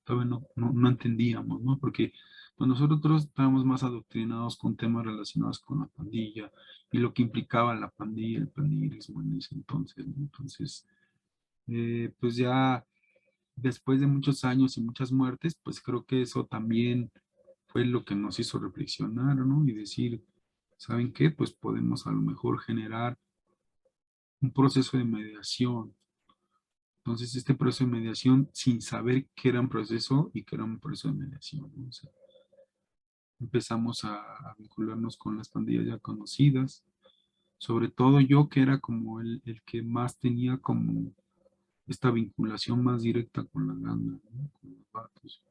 todavía no entendíamos, ¿no? Porque pues, nosotros estábamos más adoctrinados con temas relacionados con la pandilla y lo que implicaba la pandilla, el pandillerismo en ese entonces, ¿no? Entonces, pues ya después de muchos años y muchas muertes, pues creo que eso también fue lo que nos hizo reflexionar, ¿no? Y decir, ¿saben qué? Pues podemos a lo mejor generar un proceso de mediación. Entonces, este proceso de mediación, sin saber que era un proceso y que era un proceso de mediación, ¿no? O sea, empezamos a vincularnos con las pandillas ya conocidas, sobre todo yo que era como el que más tenía como esta vinculación más directa con la gana, ¿no? Con los vatos.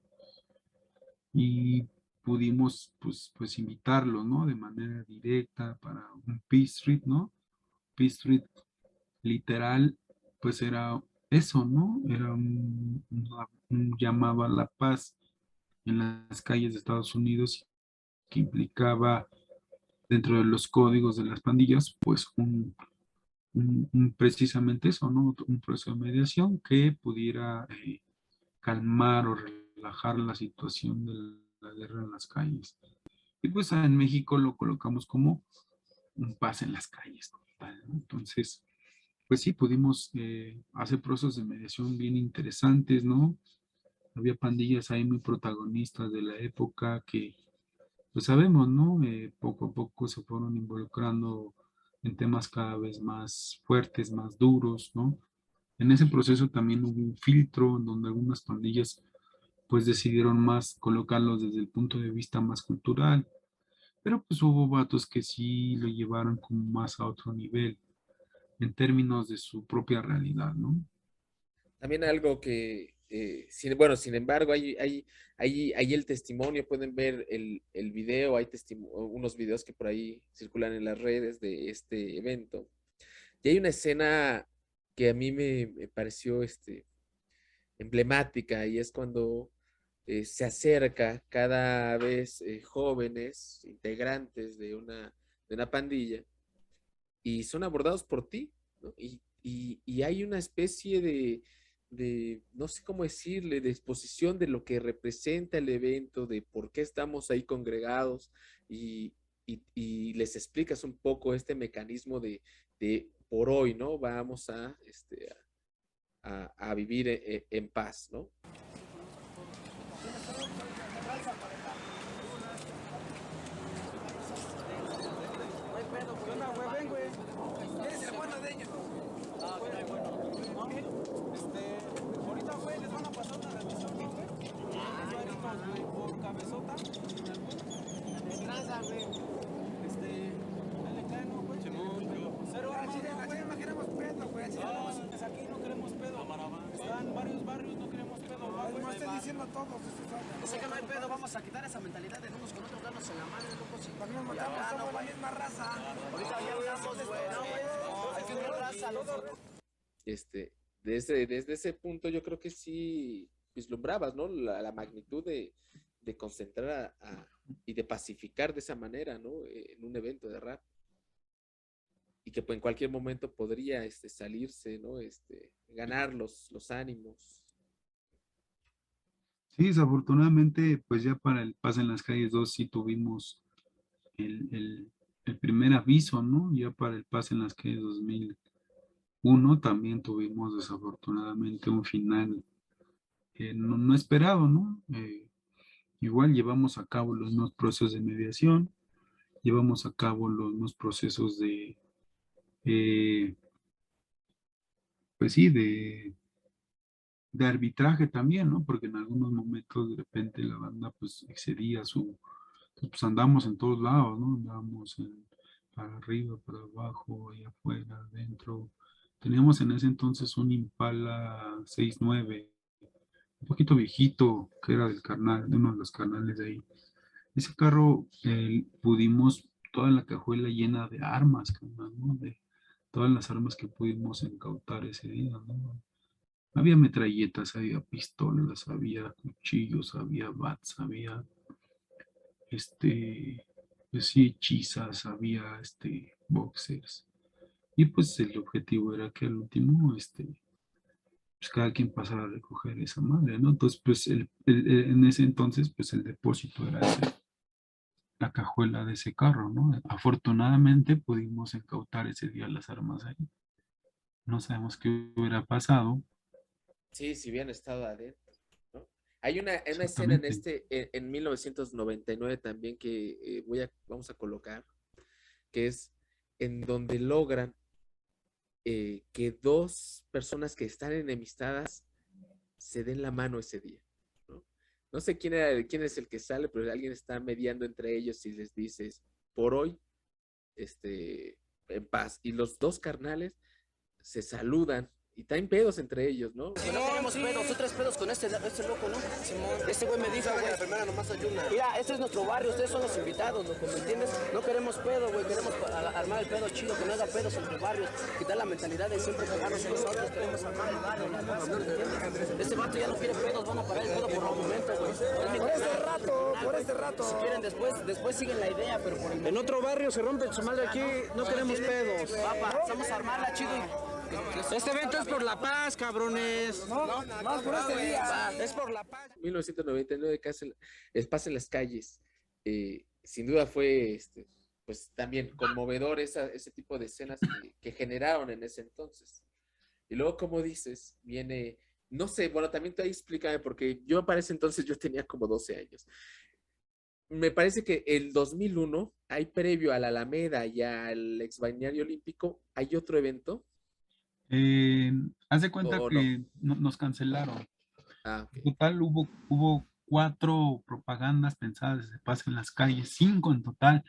Y pudimos pues invitarlos, ¿no? De manera directa para un Peace Street, ¿no? Peace Street literal, pues era eso, ¿no? Era un llamado a la paz en las calles de Estados Unidos que implicaba dentro de los códigos de las pandillas, pues precisamente eso, ¿no? Un proceso de mediación que pudiera calmar o relajar la situación de la guerra en las calles. Y pues en México lo colocamos como un paz en las calles, como tal, ¿no? Entonces, pues sí, pudimos hacer procesos de mediación bien interesantes, ¿no? Había pandillas ahí muy protagonistas de la época que, pues sabemos, ¿no? Poco a poco se fueron involucrando en temas cada vez más fuertes, más duros, ¿no? En ese proceso también hubo un filtro en donde algunas pandillas pues decidieron más colocarlos desde el punto de vista más cultural, pero pues hubo vatos que sí lo llevaron como más a otro nivel en términos de su propia realidad, ¿no? También algo que, bueno, sin embargo, hay el testimonio, pueden ver el video, hay unos videos que por ahí circulan en las redes de este evento. Y hay una escena que a mí me pareció emblemática, y es cuando se acerca cada vez jóvenes integrantes de una pandilla y son abordados por ti, ¿no? Y hay una especie no sé cómo decirle, de exposición de lo que representa el evento, de por qué estamos ahí congregados, y, y les explicas un poco este mecanismo de por hoy, ¿no? Vamos a vivir en paz, ¿no? Ahorita, güey, les van a pasar una revisión, ¿no, güey? Por cabezota. Traza, güey. Dale cano, güey. Cero armas, no queremos pedo, güey. Aquí no queremos pedo. Están varios barrios, no queremos pedo. No estoy diciendo a todos. Dice que no hay pedo, vamos a quitar esa mentalidad de unos con otros, darnos en la madre, loco. Si nos matamos, somos la misma raza. Ahorita ya hablamos, güey. No, güey. Es una raza, loco. Desde ese punto yo creo que sí vislumbrabas, ¿no? La magnitud de concentrar y de pacificar de esa manera, ¿no? En un evento de rap. Y que pues, en cualquier momento podría salirse, ¿no? Ganar los ánimos. Sí, desafortunadamente, pues ya para el Paz en las Calles 2 sí tuvimos el primer aviso, ¿no? Ya para el Paz en las Calles 2001 también tuvimos desafortunadamente un final no esperado, ¿no? Igual llevamos a cabo los nuevos procesos de mediación, llevamos a cabo los nuevos procesos eh, pues sí, de arbitraje también, ¿no? Porque en algunos momentos de repente la banda pues excedía pues andamos en todos lados, ¿no? Andamos para arriba, para abajo, allá afuera, adentro. Teníamos en ese entonces un Impala 69, un poquito viejito, que era del carnal, de uno de los carnales de ahí. Ese carro pudimos, toda la cajuela llena de armas, carnal, ¿no? De todas las armas que pudimos incautar ese día, ¿no? Había metralletas, había pistolas, había cuchillos, había bats, había pues sí, hechizas, había boxers. Y pues el objetivo era que al último, pues cada quien pasara a recoger esa madre, ¿no? Entonces, pues en ese entonces, pues el depósito era la cajuela de ese carro, ¿no? Afortunadamente pudimos incautar ese día las armas ahí. No sabemos qué hubiera pasado. Sí, si hubieran estado adentro, ¿no? Hay una escena Exactamente. en 1999 también que vamos a colocar, que es en donde logran que dos personas que están enemistadas se den la mano ese día, ¿no? No sé quién es el que sale, pero alguien está mediando entre ellos y les dices, por hoy, en paz. Y los dos carnales se saludan y traen pedos entre ellos, ¿no? Si no tenemos pedos, tú traes pedos con este loco, ¿no? Este güey me dijo, güey, la primera nomás ayuna. Mira, este es nuestro barrio, ustedes son los invitados, loco, ¿me entiendes? No queremos pedo, güey, queremos armar el pedo chido, que no haga pedos entre barrios, quitar la mentalidad de siempre pegarnos nosotros, queremos armar el barrio, la paz, ¿me entiendes? Este vato ya no quiere pedos, van a parar el pedo por el momento, güey. Por este rato. Si quieren después siguen la idea, pero por el... En otro barrio se rompe su madre aquí, no queremos pedos. Papá, vamos a armarla chido y... Este evento es por la paz, cabrones. No, más por este día. Es por la paz. 1999, Paz en las Calles. Sin duda fue, pues también conmovedor ese tipo de escenas que generaron en ese entonces. Y luego, como dices, viene, no sé, bueno, también te explícame, porque yo para ese entonces yo tenía como 12 años. Me parece que el 2001, hay previo a la Alameda y al ex balneario olímpico, hay otro evento, Haz de cuenta ¿o no? que nos cancelaron. Ah, En ok. total hubo 4 propagandas pensadas de paz en las calles, 5 en total.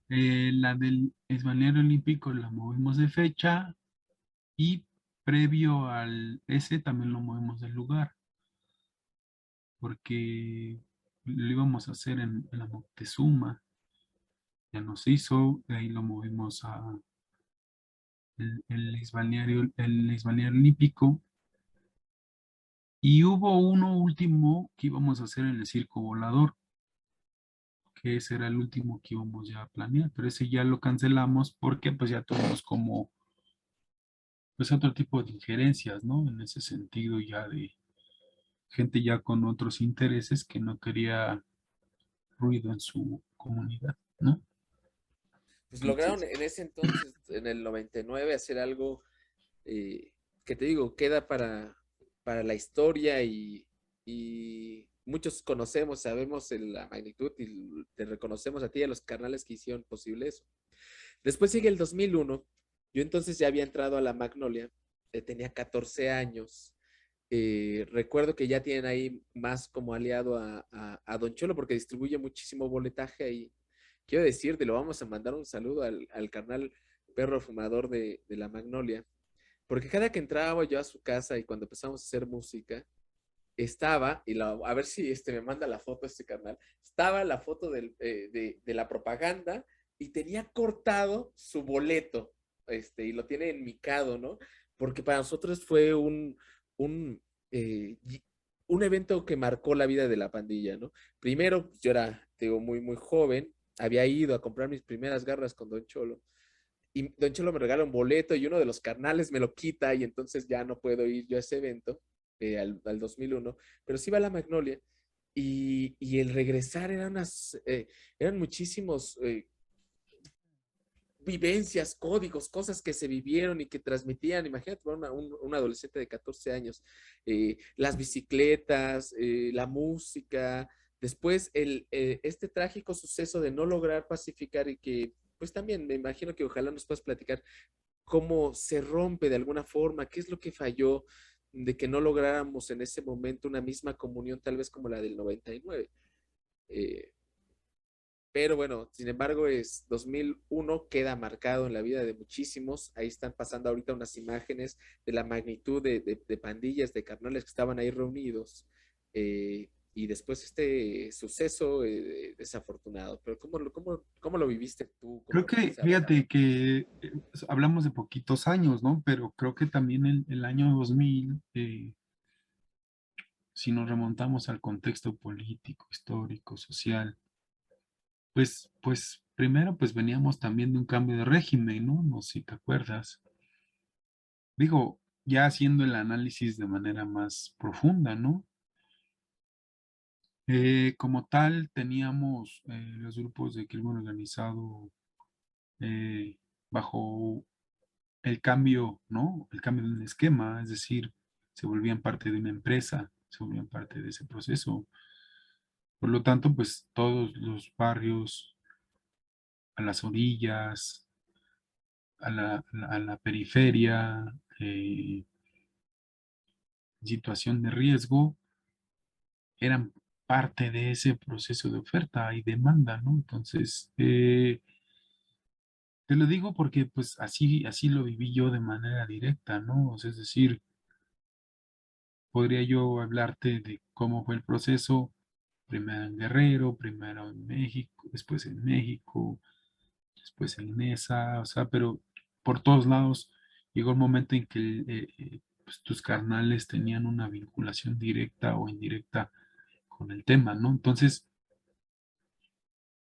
La del balneario olímpico la movimos de fecha y previo al ese también lo movimos del lugar porque lo íbamos a hacer en la Moctezuma. Ya nos hizo, de ahí lo movimos el ex balneario olímpico. Y hubo uno último que íbamos a hacer en el Circo Volador, que ese era el último que íbamos ya a planear, pero ese ya lo cancelamos porque pues ya tuvimos como pues otro tipo de injerencias, ¿no? En ese sentido ya de gente ya con otros intereses que no quería ruido en su comunidad, ¿no? Pues lograron Entonces, en ese entonces, en el 99, hacer algo que te digo, queda para la historia y muchos conocemos, sabemos la magnitud y te reconocemos a ti y a los carnales que hicieron posible eso. Después sigue el 2001. Yo entonces ya había entrado a la Magnolia, tenía 14 años. Recuerdo que ya tienen ahí más como aliado a Don Cholo porque distribuye muchísimo boletaje ahí. Quiero decirte, lo vamos a mandar un saludo al carnal perro fumador de la Magnolia, porque cada que entraba yo a su casa y cuando empezamos a hacer música, estaba, a ver si me manda la foto este carnal, estaba la foto de la propaganda y tenía cortado su boleto, y lo tiene enmicado, ¿no? Porque para nosotros fue un, un evento que marcó la vida de la pandilla, ¿no? Primero, pues, yo era, digo, muy, muy joven, había ido a comprar mis primeras garras con Don Cholo, y Don Cholo me regala un boleto y uno de los carnales me lo quita y entonces ya no puedo ir yo a ese evento, al 2001, pero sí va a la Magnolia y el regresar eran muchísimos vivencias, códigos, cosas que se vivieron y que transmitían. Imagínate para un adolescente de 14 años, las bicicletas, la música, después este trágico suceso de no lograr pacificar y que, pues también me imagino que ojalá nos puedas platicar cómo se rompe de alguna forma, qué es lo que falló de que no lográramos en ese momento una misma comunión, tal vez como la del 99. Eh, pero bueno, sin embargo, 2001 queda marcado en la vida de muchísimos. Ahí están pasando ahorita unas imágenes de la magnitud de pandillas, de carnales que estaban ahí reunidos. Y después este suceso desafortunado. Pero ¿cómo lo viviste tú? ¿Cómo creo lo que, viviste ahora? fíjate que hablamos de poquitos años, ¿no? Pero creo que también el año 2000, si nos remontamos al contexto político, histórico, social, pues primero pues veníamos también de un cambio de régimen, ¿no? No sé si te acuerdas. Digo, ya haciendo el análisis de manera más profunda, ¿no? Como tal, teníamos los grupos de crimen organizado eh, bajo el cambio, ¿no? El cambio de un esquema, es decir, se volvían parte de una empresa, se volvían parte de ese proceso. Por lo tanto, pues todos los barrios a las orillas, a la periferia, situación de riesgo, eran parte de ese proceso de oferta y demanda, ¿no? Entonces, te lo digo porque pues así lo viví yo de manera directa, ¿no? O sea, es decir, podría yo hablarte de cómo fue el proceso, primero en Guerrero, primero en México, después en Nesa, o sea, pero por todos lados llegó el momento en que pues, tus carnales tenían una vinculación directa o indirecta con el tema, ¿no? Entonces,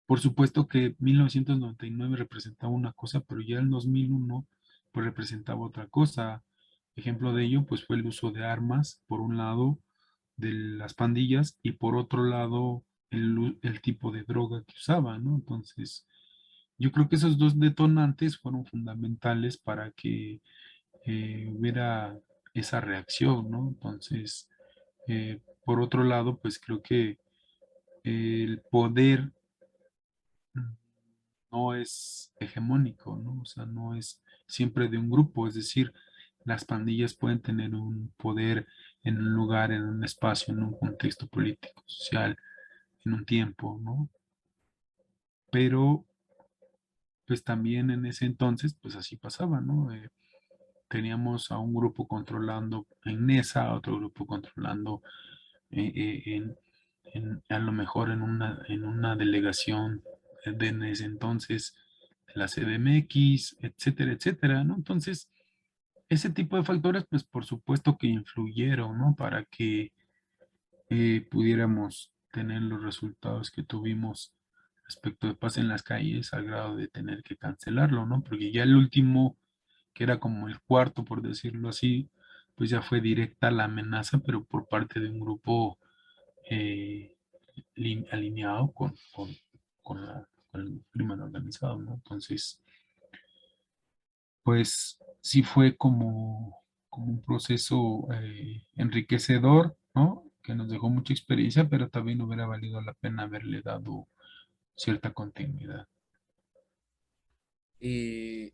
por supuesto que 1999 representaba una cosa, pero ya el 2001 pues representaba otra cosa. Ejemplo de ello pues fue el uso de armas, por un lado, de las pandillas y por otro lado el tipo de droga que usaban, ¿no? Entonces, yo creo que esos dos detonantes fueron fundamentales para que hubiera esa reacción, ¿no? Entonces, por otro lado, pues creo que el poder no es hegemónico, ¿no? O sea, no es siempre de un grupo, es decir, las pandillas pueden tener un poder en un lugar, en un espacio, en un contexto político, social, en un tiempo, ¿no? Pero, pues también en ese entonces, pues así pasaba, ¿no? Teníamos a un grupo controlando en Nesa, a otro grupo controlando a lo mejor en una delegación de en ese entonces la CDMX, etcétera, etcétera, ¿no? Entonces, ese tipo de factores, pues por supuesto que influyeron, ¿no? Para que pudiéramos tener los resultados que tuvimos respecto de paz en las calles al grado de tener que cancelarlo, ¿no? Porque ya el último, que era como el cuarto, por decirlo así, pues ya fue directa la amenaza, pero por parte de un grupo eh, alineado con el crimen organizado, ¿no? Entonces, pues sí fue como un proceso enriquecedor, ¿no? Que nos dejó mucha experiencia, pero también hubiera valido la pena haberle dado cierta continuidad. Y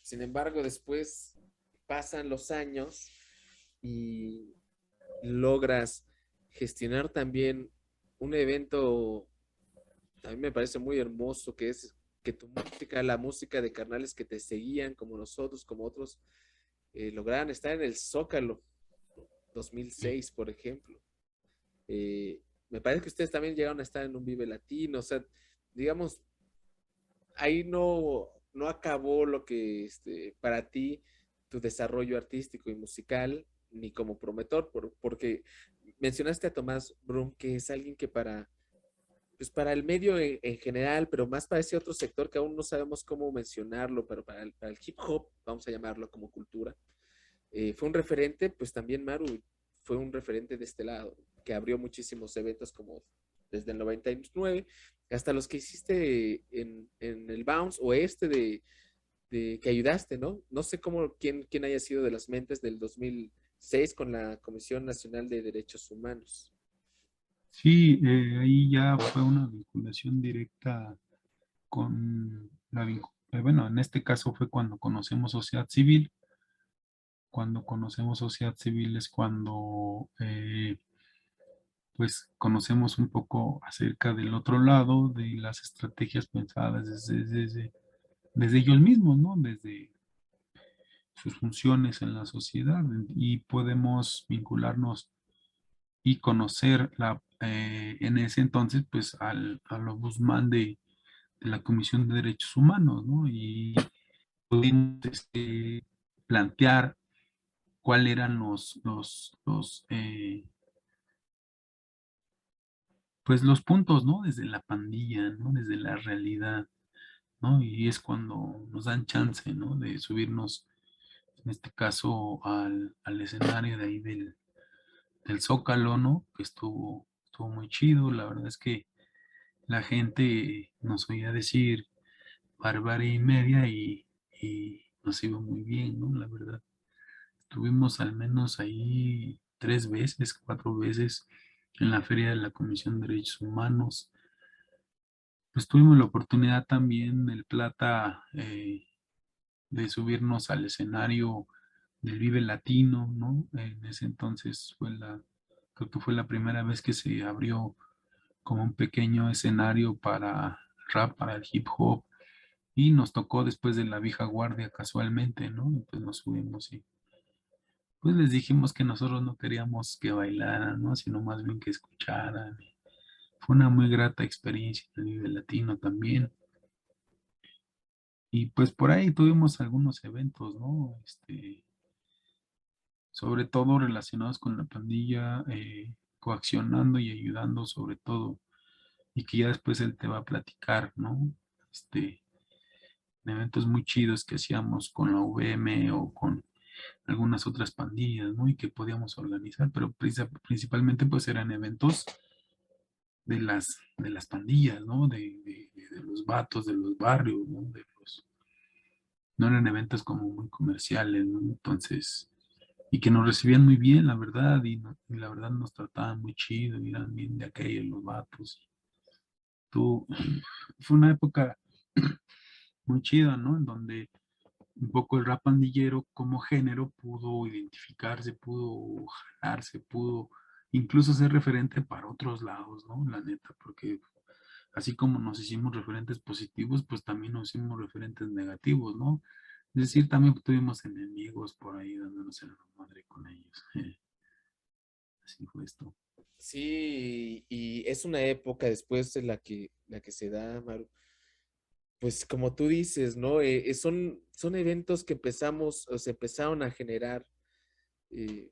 sin embargo, después pasan los años y logras gestionar también un evento, a mí me parece muy hermoso, que es que tu música, la música de carnales que te seguían, como nosotros, como otros, lograran estar en el Zócalo 2006, por ejemplo. Me parece que ustedes también llegaron a estar en un Vive Latino, o sea, digamos, ahí no acabó lo que para ti, tu desarrollo artístico y musical, ni como promotor, porque mencionaste a Tomás Brum, que es alguien que pues para el medio en general, pero más para ese otro sector que aún no sabemos cómo mencionarlo, pero para el hip hop, vamos a llamarlo como cultura, fue un referente, pues también Maru fue un referente de este lado, que abrió muchísimos eventos como desde el 99 hasta los que hiciste en el Bounce o de que ayudaste, ¿no? No sé quién haya sido de las mentes del 2006 con la Comisión Nacional de Derechos Humanos. Sí, ahí ya fue una vinculación directa con bueno, en este caso fue cuando conocemos sociedad civil. Cuando conocemos sociedad civil es cuando pues conocemos un poco acerca del otro lado, de las estrategias pensadas desde ellos mismos, ¿no? Desde sus funciones en la sociedad y podemos vincularnos y conocer en ese entonces pues al ombudsman de la Comisión de Derechos Humanos, ¿no? Y pudimos plantear cuáles eran pues los puntos, ¿no? Desde la pandilla, ¿no? Desde la realidad, ¿no? Y es cuando nos dan chance, ¿no? De subirnos, en este caso, al escenario de ahí del Zócalo, ¿no? Que estuvo muy chido. La verdad es que la gente nos oía decir barbarie y media y nos iba muy bien, ¿no? La verdad. Estuvimos al menos ahí 3 veces, 4 veces en la Feria de la Comisión de Derechos Humanos. Pues tuvimos la oportunidad también, el Plata, de subirnos al escenario del Vive Latino, ¿no? En ese entonces creo que fue la primera vez que se abrió como un pequeño escenario para rap, para el hip hop, y nos tocó después de la vieja guardia casualmente, ¿no? Y pues nos subimos y pues les dijimos que nosotros no queríamos que bailaran, ¿no? Sino más bien que escucharan. Fue una muy grata experiencia en el Vive Latino también. Y pues por ahí tuvimos algunos eventos, ¿no? Sobre todo relacionados con la pandilla, coaccionando y ayudando sobre todo. Y que ya después él te va a platicar, ¿no? En eventos muy chidos que hacíamos con la UVM o con algunas otras pandillas, ¿no? Y que podíamos organizar, pero principalmente pues eran eventos de las pandillas, ¿no? De los vatos, de los barrios, ¿no? No eran eventos como muy comerciales, ¿no? Entonces, y que nos recibían muy bien, la verdad, y la verdad nos trataban muy chido, y eran bien de aquellos los vatos. Tú, fue una época muy chida, ¿no? En donde un poco el rap pandillero como género pudo identificarse, pudo jalarse, pudo incluso ser referente para otros lados, ¿no? La neta, porque así como nos hicimos referentes positivos, pues también nos hicimos referentes negativos, ¿no? Es decir, también tuvimos enemigos por ahí dándonos en la madre con ellos. Así fue esto. Sí, y es una época después de la que se da, Maru, pues como tú dices, ¿no? Son eventos que empezamos o se empezaron a generar eh,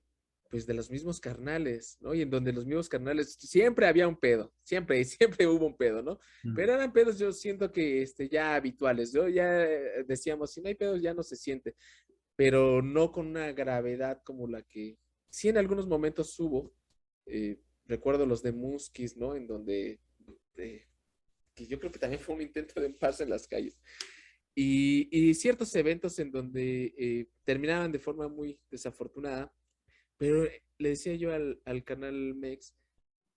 pues de los mismos carnales, ¿no? Y en donde los mismos carnales siempre había un pedo, siempre, siempre hubo un pedo, ¿no? Pero eran pedos yo siento que ya habituales, yo ya decíamos, si no hay pedos ya no se siente, pero no con una gravedad como la que sí en algunos momentos hubo. Recuerdo los de Muskis, ¿no? En donde eh, que yo creo que también fue un intento de paz en las calles. Y ciertos eventos en donde terminaban de forma muy desafortunada, pero le decía yo al canal Mex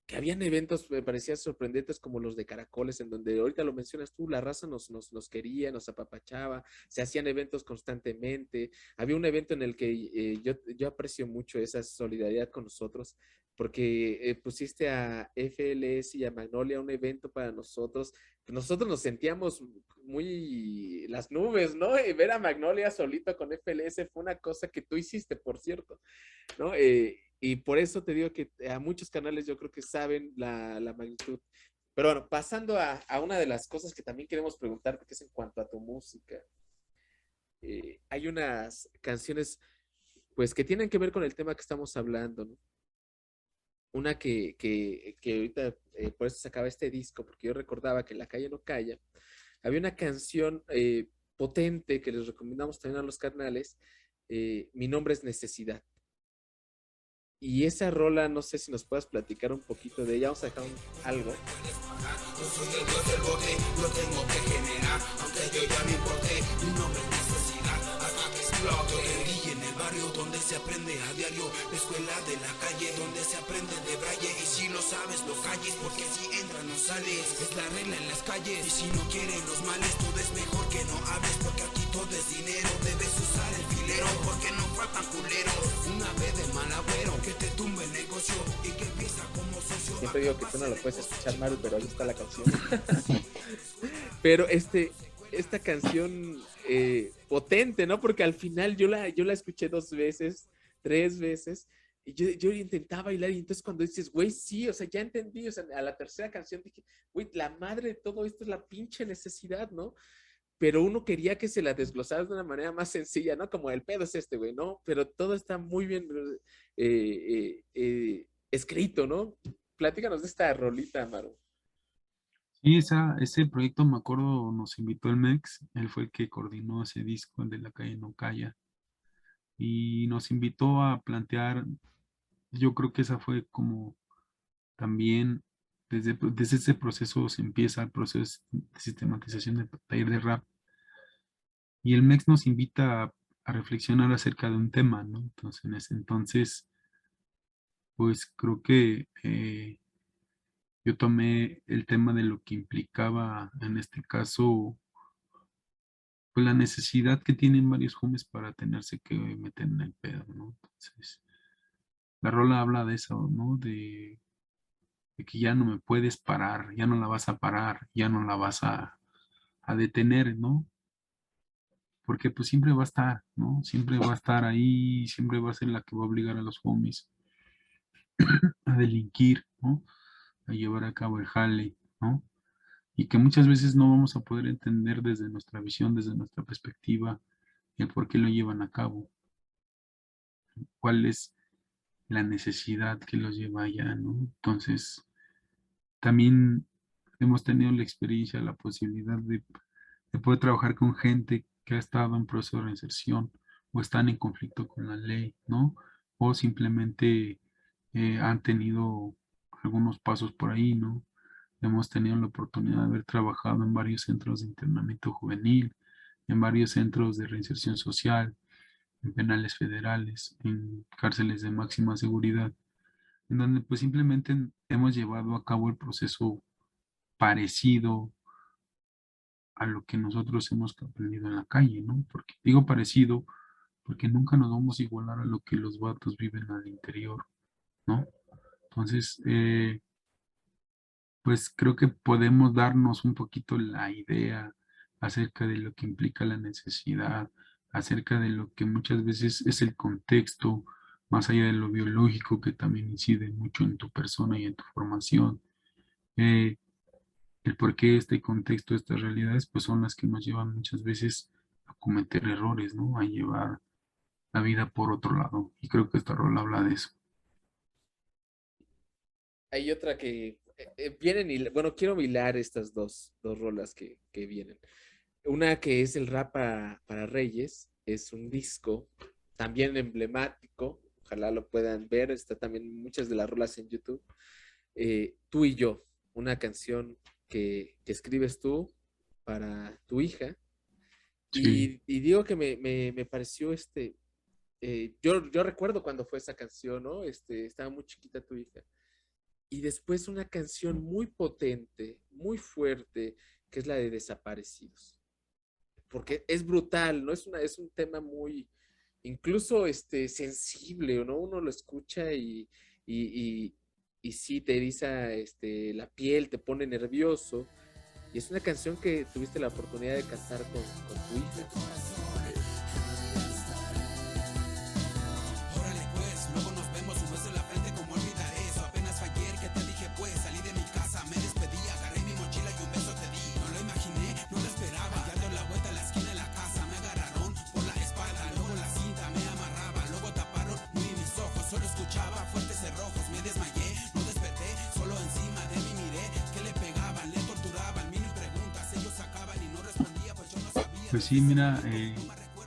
que habían eventos, me parecían sorprendentes como los de Caracoles, en donde ahorita lo mencionas tú, la raza nos quería, nos apapachaba, se hacían eventos constantemente. Había un evento en el que yo aprecio mucho esa solidaridad con nosotros, porque pusiste a FLS y a Magnolia un evento para nosotros. Nosotros nos sentíamos muy las nubes, ¿no? Y ver a Magnolia solito con FLS fue una cosa que tú hiciste, por cierto, ¿no? Y por eso te digo que a muchos canales yo creo que saben la magnitud. Pero bueno, pasando a una de las cosas que también queremos preguntarte, que es en cuanto a tu música. Hay unas canciones, pues, que tienen que ver con el tema que estamos hablando, ¿no? Una que ahorita, por eso se acaba este disco, porque yo recordaba que La Calle No Calla, había una canción potente que les recomendamos también a los canales, Mi Nombre es Necesidad. Y esa rola, no sé si nos puedas platicar un poquito de ella. Vamos a dejar algo. Yo soy el dios del bote, lo tengo que generar, aunque yo ya me importé, mi nombre es necesidad, hasta que explote. El DJ en el barrio donde se aprende a diario, la escuela de la calle donde se aprende de braille, y si lo sabes lo calles, porque si entras no sales, es la regla en las calles, y si no quieren los males, todo es mejor que no hables, porque aquí todo es dinero, debes usar el filero, porque no faltan culeros, una vez de mal agüero, que te tumbe el negocio, y que empieza como socio. Siempre digo que tú no lo puedes escuchar, Maru, pero ahí está la canción. Pero esta canción potente, ¿no? Porque al final yo la escuché 2 veces, 3 veces, y yo intentaba bailar, y entonces cuando dices, güey, sí, o sea, ya entendí, o sea, a la tercera canción dije, güey, la madre de todo esto es la pinche necesidad, ¿no? Pero uno quería que se la desglosara de una manera más sencilla, ¿no? Como el pedo es este, güey, ¿no? Pero todo está muy bien escrito, ¿no? Platícanos de esta rolita, Maru. Sí, ese proyecto, me acuerdo, nos invitó el Mex, él fue el que coordinó ese disco, el de La Calle No Calla, y nos invitó a plantear, yo creo que esa fue como también, desde ese proceso se empieza el proceso de sistematización del taller de rap, y el Mex nos invita a reflexionar acerca de un tema, ¿no? Entonces, en ese entonces, pues creo que yo tomé el tema de lo que implicaba, en este caso, pues la necesidad que tienen varios homies para tenerse que meter en el pedo, ¿no? Entonces, la rola habla de eso, ¿no? De que ya no me puedes parar, ya no la vas a parar, ya no la vas a detener, ¿no? Porque pues siempre va a estar, ¿no? Siempre va a estar ahí, siempre va a ser la que va a obligar a los homies a delinquir, ¿no? A llevar a cabo el jale, ¿no? Y que muchas veces no vamos a poder entender desde nuestra visión, desde nuestra perspectiva, el por qué lo llevan a cabo, cuál es la necesidad que los lleva allá, ¿no? Entonces, también hemos tenido la experiencia, la posibilidad de poder trabajar con gente que ha estado en proceso de reinserción o están en conflicto con la ley, ¿no? O simplemente han tenido algunos pasos por ahí, ¿no? Hemos tenido la oportunidad de haber trabajado en varios centros de internamiento juvenil, en varios centros de reinserción social, en penales federales, en cárceles de máxima seguridad, en donde pues simplemente hemos llevado a cabo el proceso parecido a lo que nosotros hemos aprendido en la calle, ¿no? Porque digo parecido porque nunca nos vamos a igualar a lo que los vatos viven al interior, ¿no? Entonces, pues creo que podemos darnos un poquito la idea acerca de lo que implica la necesidad, acerca de lo que muchas veces es el contexto, más allá de lo biológico que también incide mucho en tu persona y en tu formación. Eh, el por qué este contexto, estas realidades, pues son las que nos llevan muchas veces a cometer errores, ¿no? A llevar la vida por otro lado. Y creo que esta rola habla de eso. Hay otra que vienen y, bueno, quiero hilar estas dos rolas que vienen. Una que es el rap para Reyes, es un disco también emblemático, ojalá lo puedan ver, está también muchas de las rolas en YouTube. Tú y yo, una canción que escribes tú para tu hija. Sí, Y digo que me pareció yo recuerdo cuando fue esa canción, ¿no? Estaba muy chiquita tu hija. Y después una canción muy potente, muy fuerte, que es la de Desaparecidos. Porque es brutal, ¿no? Es un tema muy, incluso sensible, ¿no? Uno lo escucha y, y sí te eriza la piel, te pone nervioso. Y es una canción que tuviste la oportunidad de cantar con tu hija. Órale pues, luego nos vemos, un beso en la frente, como olvidar eso. Apenas fue ayer que te dije pues, salí de mi casa, me despedí, agarré mi mochila y un beso te di. No lo imaginé, no lo esperaba, dando la vuelta a la esquina de la casa, me agarraron por la espalda, luego la cinta me amarraba, luego taparon muy mis ojos, solo escuchaba fuertes cerrojos, me desmayé, no desperté, solo encima de mí miré, que le pegaban, le torturaban, mil preguntas, ellos sacaban y no respondía, pues yo no sabía. pues sí, mira,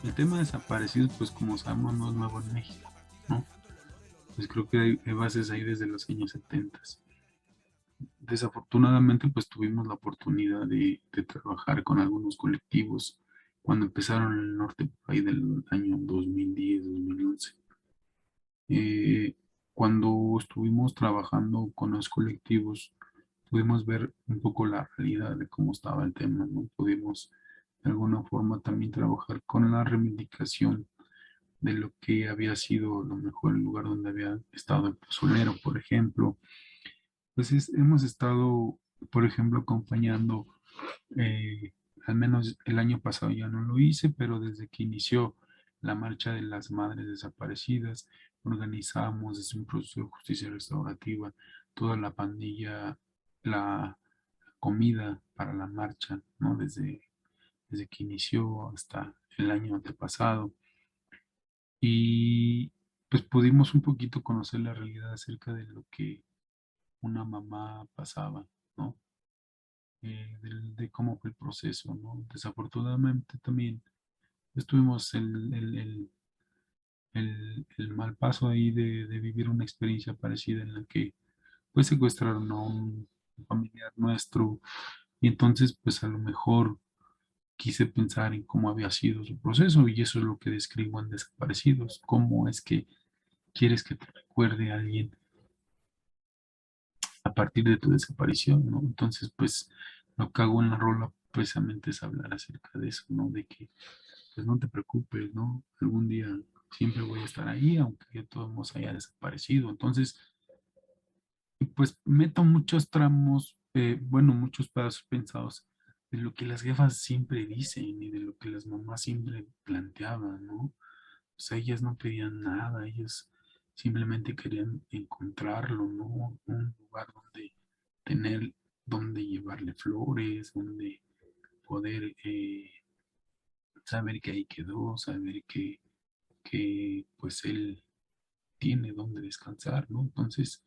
el tema de desaparecidos, pues como sabemos, no es nuevo en México, ¿no? Pues creo que hay bases ahí desde los años 70. Desafortunadamente, pues tuvimos la oportunidad de trabajar con algunos colectivos cuando empezaron en el norte, por ahí del año 2010, 2011. Eh, Cuando estuvimos trabajando con los colectivos, pudimos ver un poco la realidad de cómo estaba el tema, ¿no? Pudimos de alguna forma también trabajar con la reivindicación de lo que había sido lo mejor, el lugar donde había estado el pozolero, por ejemplo. Pues hemos estado, por ejemplo, acompañando, eh, al menos el año pasado ya no lo hice, pero desde que inició la marcha de las madres desaparecidas, organizamos desde un proceso de justicia restaurativa toda la pandilla, la comida para la marcha, ¿no? Desde que inició hasta el año antepasado. Y pues pudimos un poquito conocer la realidad acerca de lo que una mamá pasaba, ¿no? De cómo fue el proceso, ¿no? Desafortunadamente también tuvimos el mal paso ahí de vivir una experiencia parecida en la que pues secuestraron a un familiar nuestro y entonces pues a lo mejor quise pensar en cómo había sido su proceso y eso es lo que describo en Desaparecidos, cómo es que quieres que te recuerde a alguien a partir de tu desaparición, ¿no? Entonces, pues, lo que hago en la rola precisamente es hablar acerca de eso, ¿no? De que, pues, no te preocupes, ¿no? Algún día siempre voy a estar ahí, aunque ya todos haya desaparecido. Entonces, pues, meto muchos tramos, bueno, muchos pedazos pensados de lo que las jefas siempre dicen y de lo que las mamás siempre planteaban, ¿no? O sea, ellas no pedían nada, ellas simplemente querían encontrarlo, ¿no? Un lugar donde tener, donde llevarle flores, donde poder saber que ahí quedó, saber que pues él tiene donde descansar, ¿no? Entonces,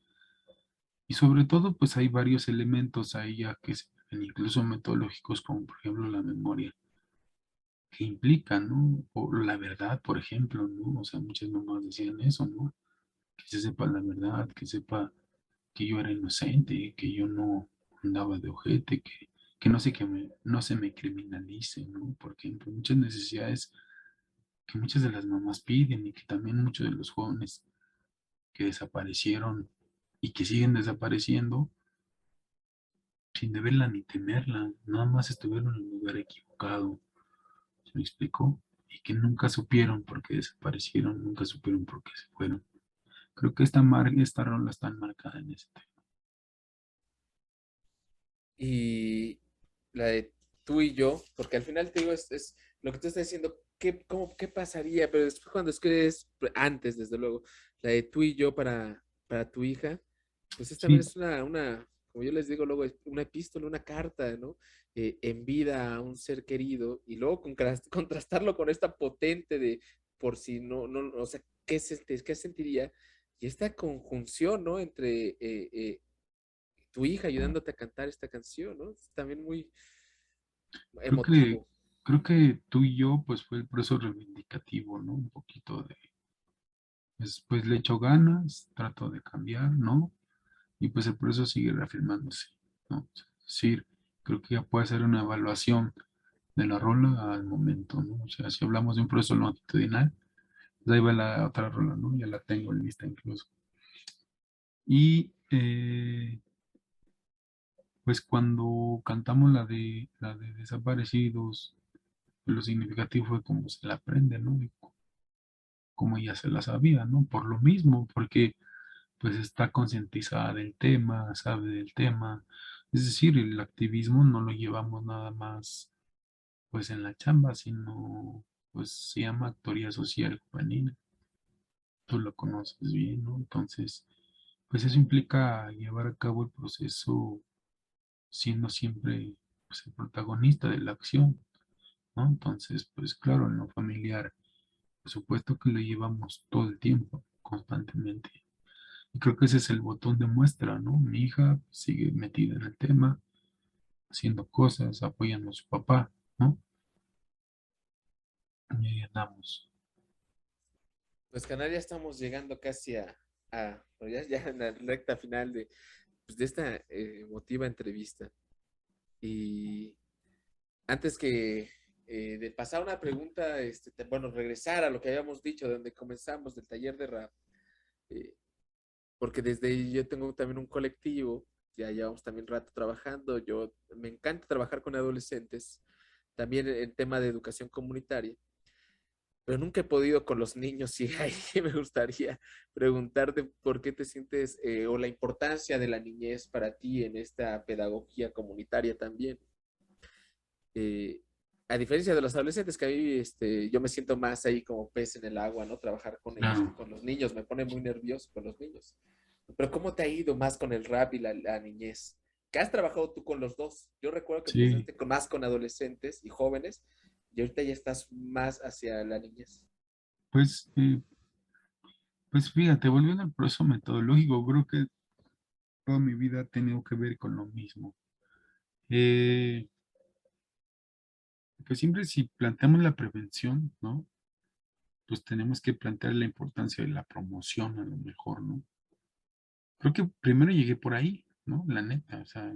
y sobre todo, pues hay varios elementos ahí ya que se ven incluso metodológicos, como por ejemplo la memoria, que implican, ¿no? O la verdad, por ejemplo, ¿no? O sea, muchas mamás decían eso, ¿no? Que se sepa la verdad, que sepa que yo era inocente, que yo no andaba de ojete, que no sé que no se me criminalice, ¿no? Porque hay muchas necesidades que muchas de las mamás piden y que también muchos de los jóvenes que desaparecieron y que siguen desapareciendo sin deberla ni temerla, nada más estuvieron en el lugar equivocado, ¿se me explicó? Y que nunca supieron por qué desaparecieron, nunca supieron por qué se fueron. Creo que esta rola está enmarcada en ese tema. Y la de tú y yo, porque al final te digo, es lo que tú estás diciendo, ¿qué pasaría? Pero después cuando escribes, antes desde luego, la de tú y yo para tu hija, pues también Sí, es una como yo les digo luego, es una epístola, una carta, ¿no? En vida a un ser querido y luego contrastarlo con esta potente de por si no, o sea, ¿qué sentiría? Y esta conjunción, ¿no? Entre tu hija ayudándote a cantar esta canción, ¿no? Es también muy Creo que, emotivo. creo que tú y yo, pues fue el proceso reivindicativo, ¿no? Un poquito de, pues le echo ganas, trato de cambiar, ¿no? Y pues el proceso sigue reafirmándose, ¿no? Es decir, creo que ya puede ser una evaluación de la rola al momento, ¿no? O sea, si hablamos de un proceso longitudinal, pues ahí va la otra rola, ¿no? Ya la tengo lista incluso. Y pues cuando cantamos la de Desaparecidos, pues, lo significativo fue cómo se la aprende, ¿no? Y como ella se la sabía, ¿no? Por lo mismo, porque pues está concientizada del tema, sabe del tema. Es decir, el activismo no lo llevamos nada más pues en la chamba, sino pues se llama actoría social juvenil. Tú lo conoces bien, ¿no? Entonces, pues eso implica llevar a cabo el proceso siendo siempre pues, el protagonista de la acción, ¿no? Entonces, pues claro, en lo familiar, por supuesto que lo llevamos todo el tiempo, constantemente. Y creo que ese es el botón de muestra, ¿no? Mi hija sigue metida en el tema, haciendo cosas, apoyando a su papá, ¿no? Y ahí andamos. Pues Canal, ya estamos llegando casi bueno, ya en la recta final pues, de esta emotiva entrevista. Y antes de pasar a una pregunta, bueno, regresar a lo que habíamos dicho, de donde comenzamos, del taller de rap, eh, porque desde ahí yo tengo también un colectivo, ya llevamos también rato trabajando, me encanta trabajar con adolescentes, también en tema de educación comunitaria, pero nunca he podido con los niños y ahí me gustaría preguntarte por qué te sientes o la importancia de la niñez para ti en esta pedagogía comunitaria también. Eh, a diferencia de los adolescentes, que a mí yo me siento más ahí como pez en el agua, ¿no? Trabajar con ellos que Claro, con los niños, me pone muy nervioso con los niños. Pero ¿cómo te ha ido más con el rap y la niñez? ¿Qué has trabajado tú con los dos? Yo recuerdo que sí, empezaste más con adolescentes y jóvenes y ahorita ya estás más hacia la niñez. pues, pues fíjate, volviendo al proceso metodológico, creo que toda mi vida ha tenido que ver con lo mismo. Eh, pues siempre si planteamos la prevención, ¿no? Pues tenemos que plantear la importancia de la promoción a lo mejor, ¿no? Creo que primero llegué por ahí, ¿no? La neta, o sea,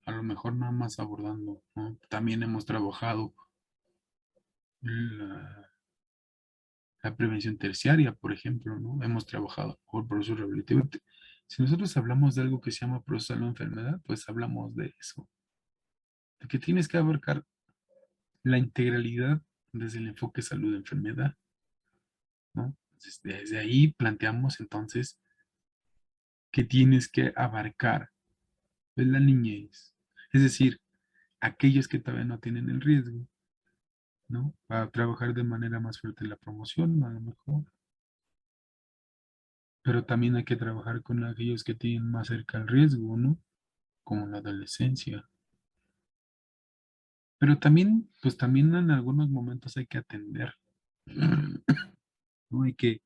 a lo mejor nada más abordando, ¿no? También hemos trabajado la, la prevención terciaria, por ejemplo, ¿no? Hemos trabajado por proceso rehabilitativo. Si nosotros hablamos de algo que se llama proceso de la enfermedad, pues hablamos de eso, de que tienes que abarcar la integralidad desde el enfoque salud-enfermedad, ¿no? Entonces, desde ahí planteamos entonces que tienes que abarcar pues, la niñez, es decir, aquellos que todavía no tienen el riesgo, ¿no? Para trabajar de manera más fuerte la promoción, a lo mejor. Pero también hay que trabajar con aquellos que tienen más cerca el riesgo, ¿no? Como la adolescencia. Pero también, pues también en algunos momentos hay que atender, ¿no? Hay que,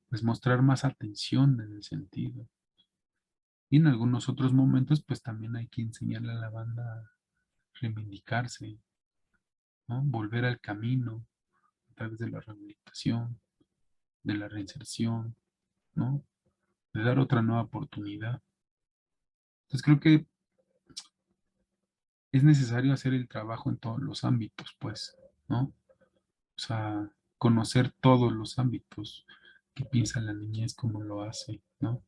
pues, mostrar más atención en el sentido. Y en algunos otros momentos, pues también hay que enseñarle a la banda a reivindicarse, ¿no? Volver al camino a través de la rehabilitación, de la reinserción, ¿no? De dar otra nueva oportunidad. Entonces creo que es necesario hacer el trabajo en todos los ámbitos, pues, ¿no? O sea, conocer todos los ámbitos que piensa la niñez, cómo lo hace, ¿no?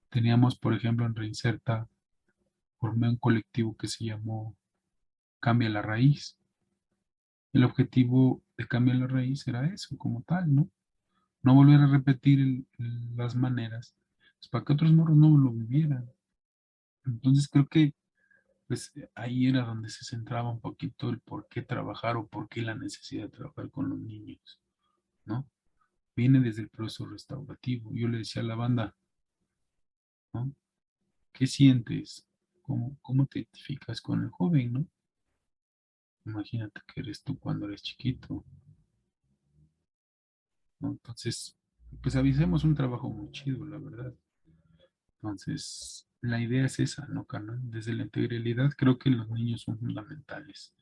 Teníamos, por ejemplo, en Reinserta, formé un colectivo que se llamó Cambia la Raíz. El objetivo de Cambia la Raíz era eso, como tal, ¿no? No volver a repetir las maneras, pues, para que otros morros no lo vivieran. Entonces creo que pues ahí era donde se centraba un poquito el por qué trabajar o por qué la necesidad de trabajar con los niños, ¿no? Viene desde el proceso restaurativo. Yo le decía a la banda, ¿no? ¿Qué sientes? ¿Cómo te identificas con el joven, no? Imagínate que eres tú cuando eres chiquito, ¿no? Entonces, pues avisemos un trabajo muy chido, la verdad. Entonces, la idea es esa, ¿no, carnal? Desde la integralidad creo que los niños son fundamentales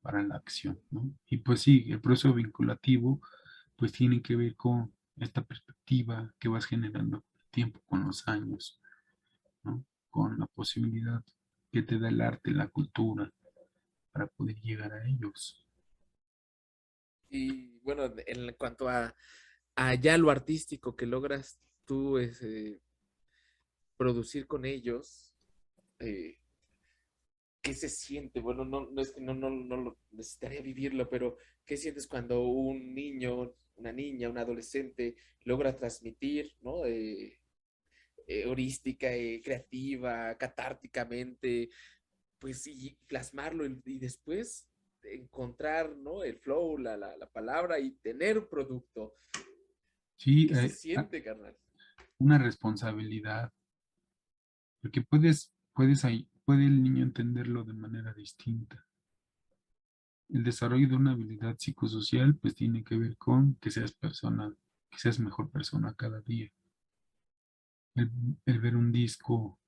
para la acción, ¿no? Y pues sí, el proceso vinculativo, pues tiene que ver con esta perspectiva que vas generando con el tiempo, con los años, ¿no? Con la posibilidad que te da el arte, la cultura, para poder llegar a ellos. Y bueno, en cuanto a ya lo artístico que logras tú producir con ellos, eh, ¿qué se siente? Bueno, no es que no lo necesitaría vivirlo, pero ¿qué sientes cuando un niño, una niña, un adolescente logra transmitir, ¿no? Heurística, creativa, catárticamente, pues y plasmarlo y después encontrar, ¿no? El flow, la palabra y tener un producto. Sí, ¿Qué se siente, carnal? una responsabilidad, porque puede el niño entenderlo de manera distinta. El desarrollo de una habilidad psicosocial, pues tiene que ver con que seas mejor persona cada día. El, el ver un disco,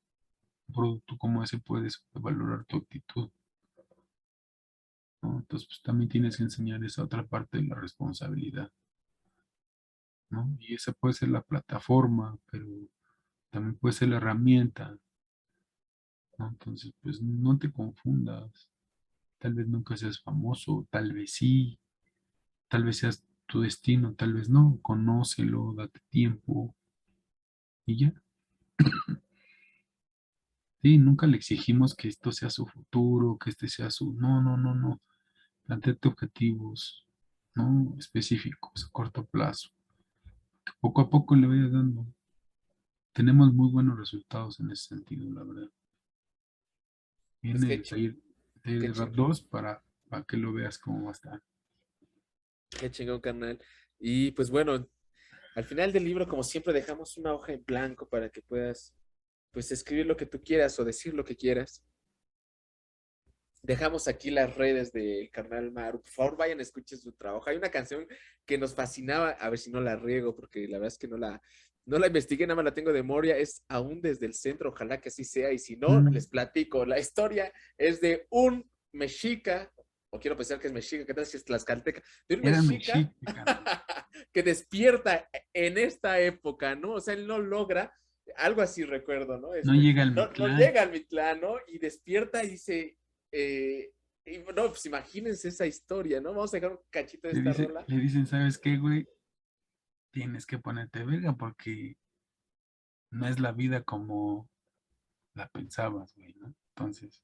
un producto como ese, puedes valorar tu actitud, ¿no? Entonces, pues también tienes que enseñar esa otra parte de la responsabilidad, ¿no? Y esa puede ser la plataforma, pero también puede ser la herramienta, ¿no? Entonces, pues no te confundas. Tal vez nunca seas famoso, tal vez sí, tal vez seas tu destino, tal vez no. Conócelo, date tiempo y ya. Sí, nunca le exigimos que esto sea su futuro, que este sea su... No, no, no, no. Plantéate objetivos, ¿no? Específicos, a corto plazo. Que poco a poco le vayas dando. Tenemos muy buenos resultados en ese sentido, la verdad. Pues Viene el taller qué de Rap chingón, 2 para que lo veas cómo va a estar. qué chingón, carnal. Y pues bueno, al final del libro, como siempre, dejamos una hoja en blanco para que puedas, pues, escribir lo que tú quieras o decir lo que quieras. Dejamos aquí las redes del carnal Maru. Por favor, vayan, escuchen su trabajo. Hay una canción que nos fascinaba, a ver si no la riego, porque la verdad es que no la investigué, nada más la tengo de memoria. Es Aún desde el centro, ojalá que así sea. Y si no, les platico. La historia es de un mexica, o quiero pensar que es mexica, ¿qué tal si es tlaxcalteca? De un Era mexica mexica. que despierta en esta época, ¿no? O sea, él no logra, algo así recuerdo, ¿no? No llega al No Mictlán. llega al Mictlán, ¿no? Y despierta y dice, y no, pues imagínense esa historia, ¿no? Vamos a dejar un cachito de esta rola. Le dicen, ¿sabes qué, güey? Tienes que ponerte verga porque no es la vida como la pensabas, güey, ¿no? Entonces,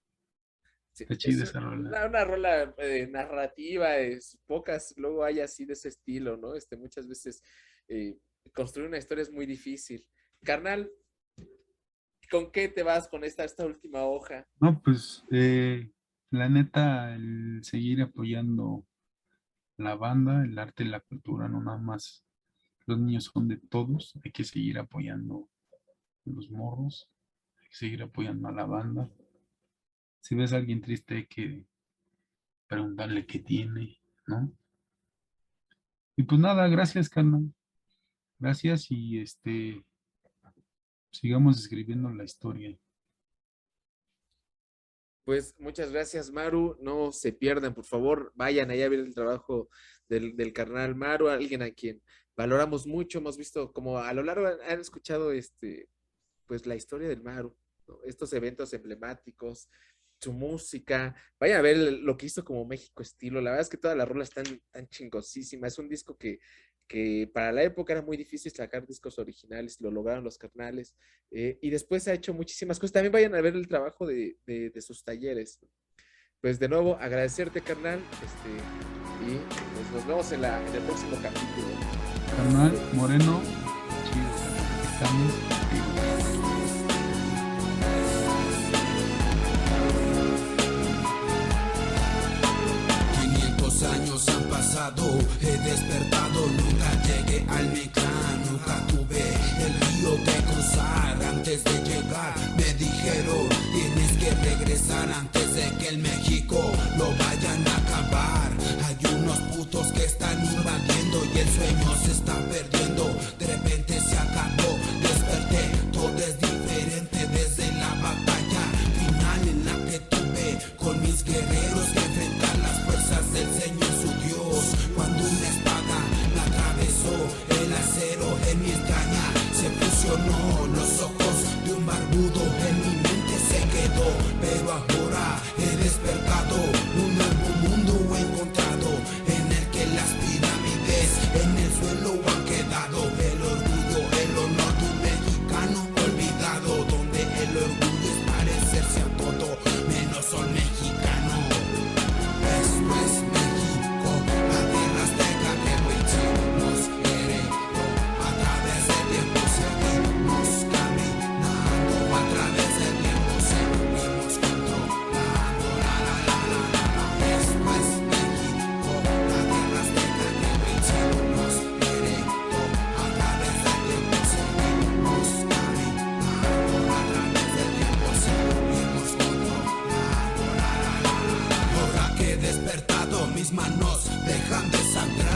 Sí, está es chida esa rola. una rola narrativa, es pocas, luego hay así de ese estilo, ¿no? Muchas veces eh, construir una historia es muy difícil. Carnal, ¿con qué te vas con esta última hoja? No, pues, la neta, el seguir apoyando la banda, el arte y la cultura, no nada más. Los niños son de todos, hay que seguir apoyando a los morros, hay que seguir apoyando a la banda. Si ves a alguien triste, hay que preguntarle qué tiene, ¿no? Y pues nada, gracias, carnal. Gracias y sigamos escribiendo la historia. Pues muchas gracias, Maru. No se pierdan, por favor, vayan allá a ver el trabajo del carnal Maru, alguien a quien valoramos mucho. Hemos visto como a lo largo han escuchado pues la historia del Maru, ¿no? Estos eventos emblemáticos, su música. Vayan a ver lo que hizo como México Estilo. La verdad es que todas las rolas están tan chingosísimas. Es un disco que para la época era muy difícil sacar discos originales, lo lograron los carnales. Y después ha hecho muchísimas cosas. También vayan a ver el trabajo de sus talleres. Pues de nuevo, agradecerte, carnal. Y pues nos vemos en el próximo capítulo. Carnal Moreno, chido, estamos contigo. 500 años han pasado, he despertado, nunca llegué al Mictlán, nunca tuve el río que cruzar. Antes de llegar me di Hay unos putos que están invadiendo y el sueño se está perdiendo. De repente se acabó, desperté, todo es diferente desde la batalla final en la que tuve con mis guerreros que enfrentar las fuerzas del Señor su Dios. Cuando una espada me atravesó, el acero en mi entraña se fusionó, los ojos de un barbudo en mi mente se quedó. Pero ahora he despertado, un nuevo mundo he encontrado, en el que las pirámides en el suelo han quedado. El orgullo, el honor de un mexicano olvidado, donde el orgullo es parecerse a todo menos al mexicano. Esto es México, la tierra azteca que nos heredó. A través del tiempo seguimos caminando, a través del tiempo seguimos controlando. Esto es México, la tierra azteca que nos heredó. A través del tiempo seguimos caminando, a través del tiempo seguimos controlando. Ahora que he despertado, mis manos dejan de sangrar.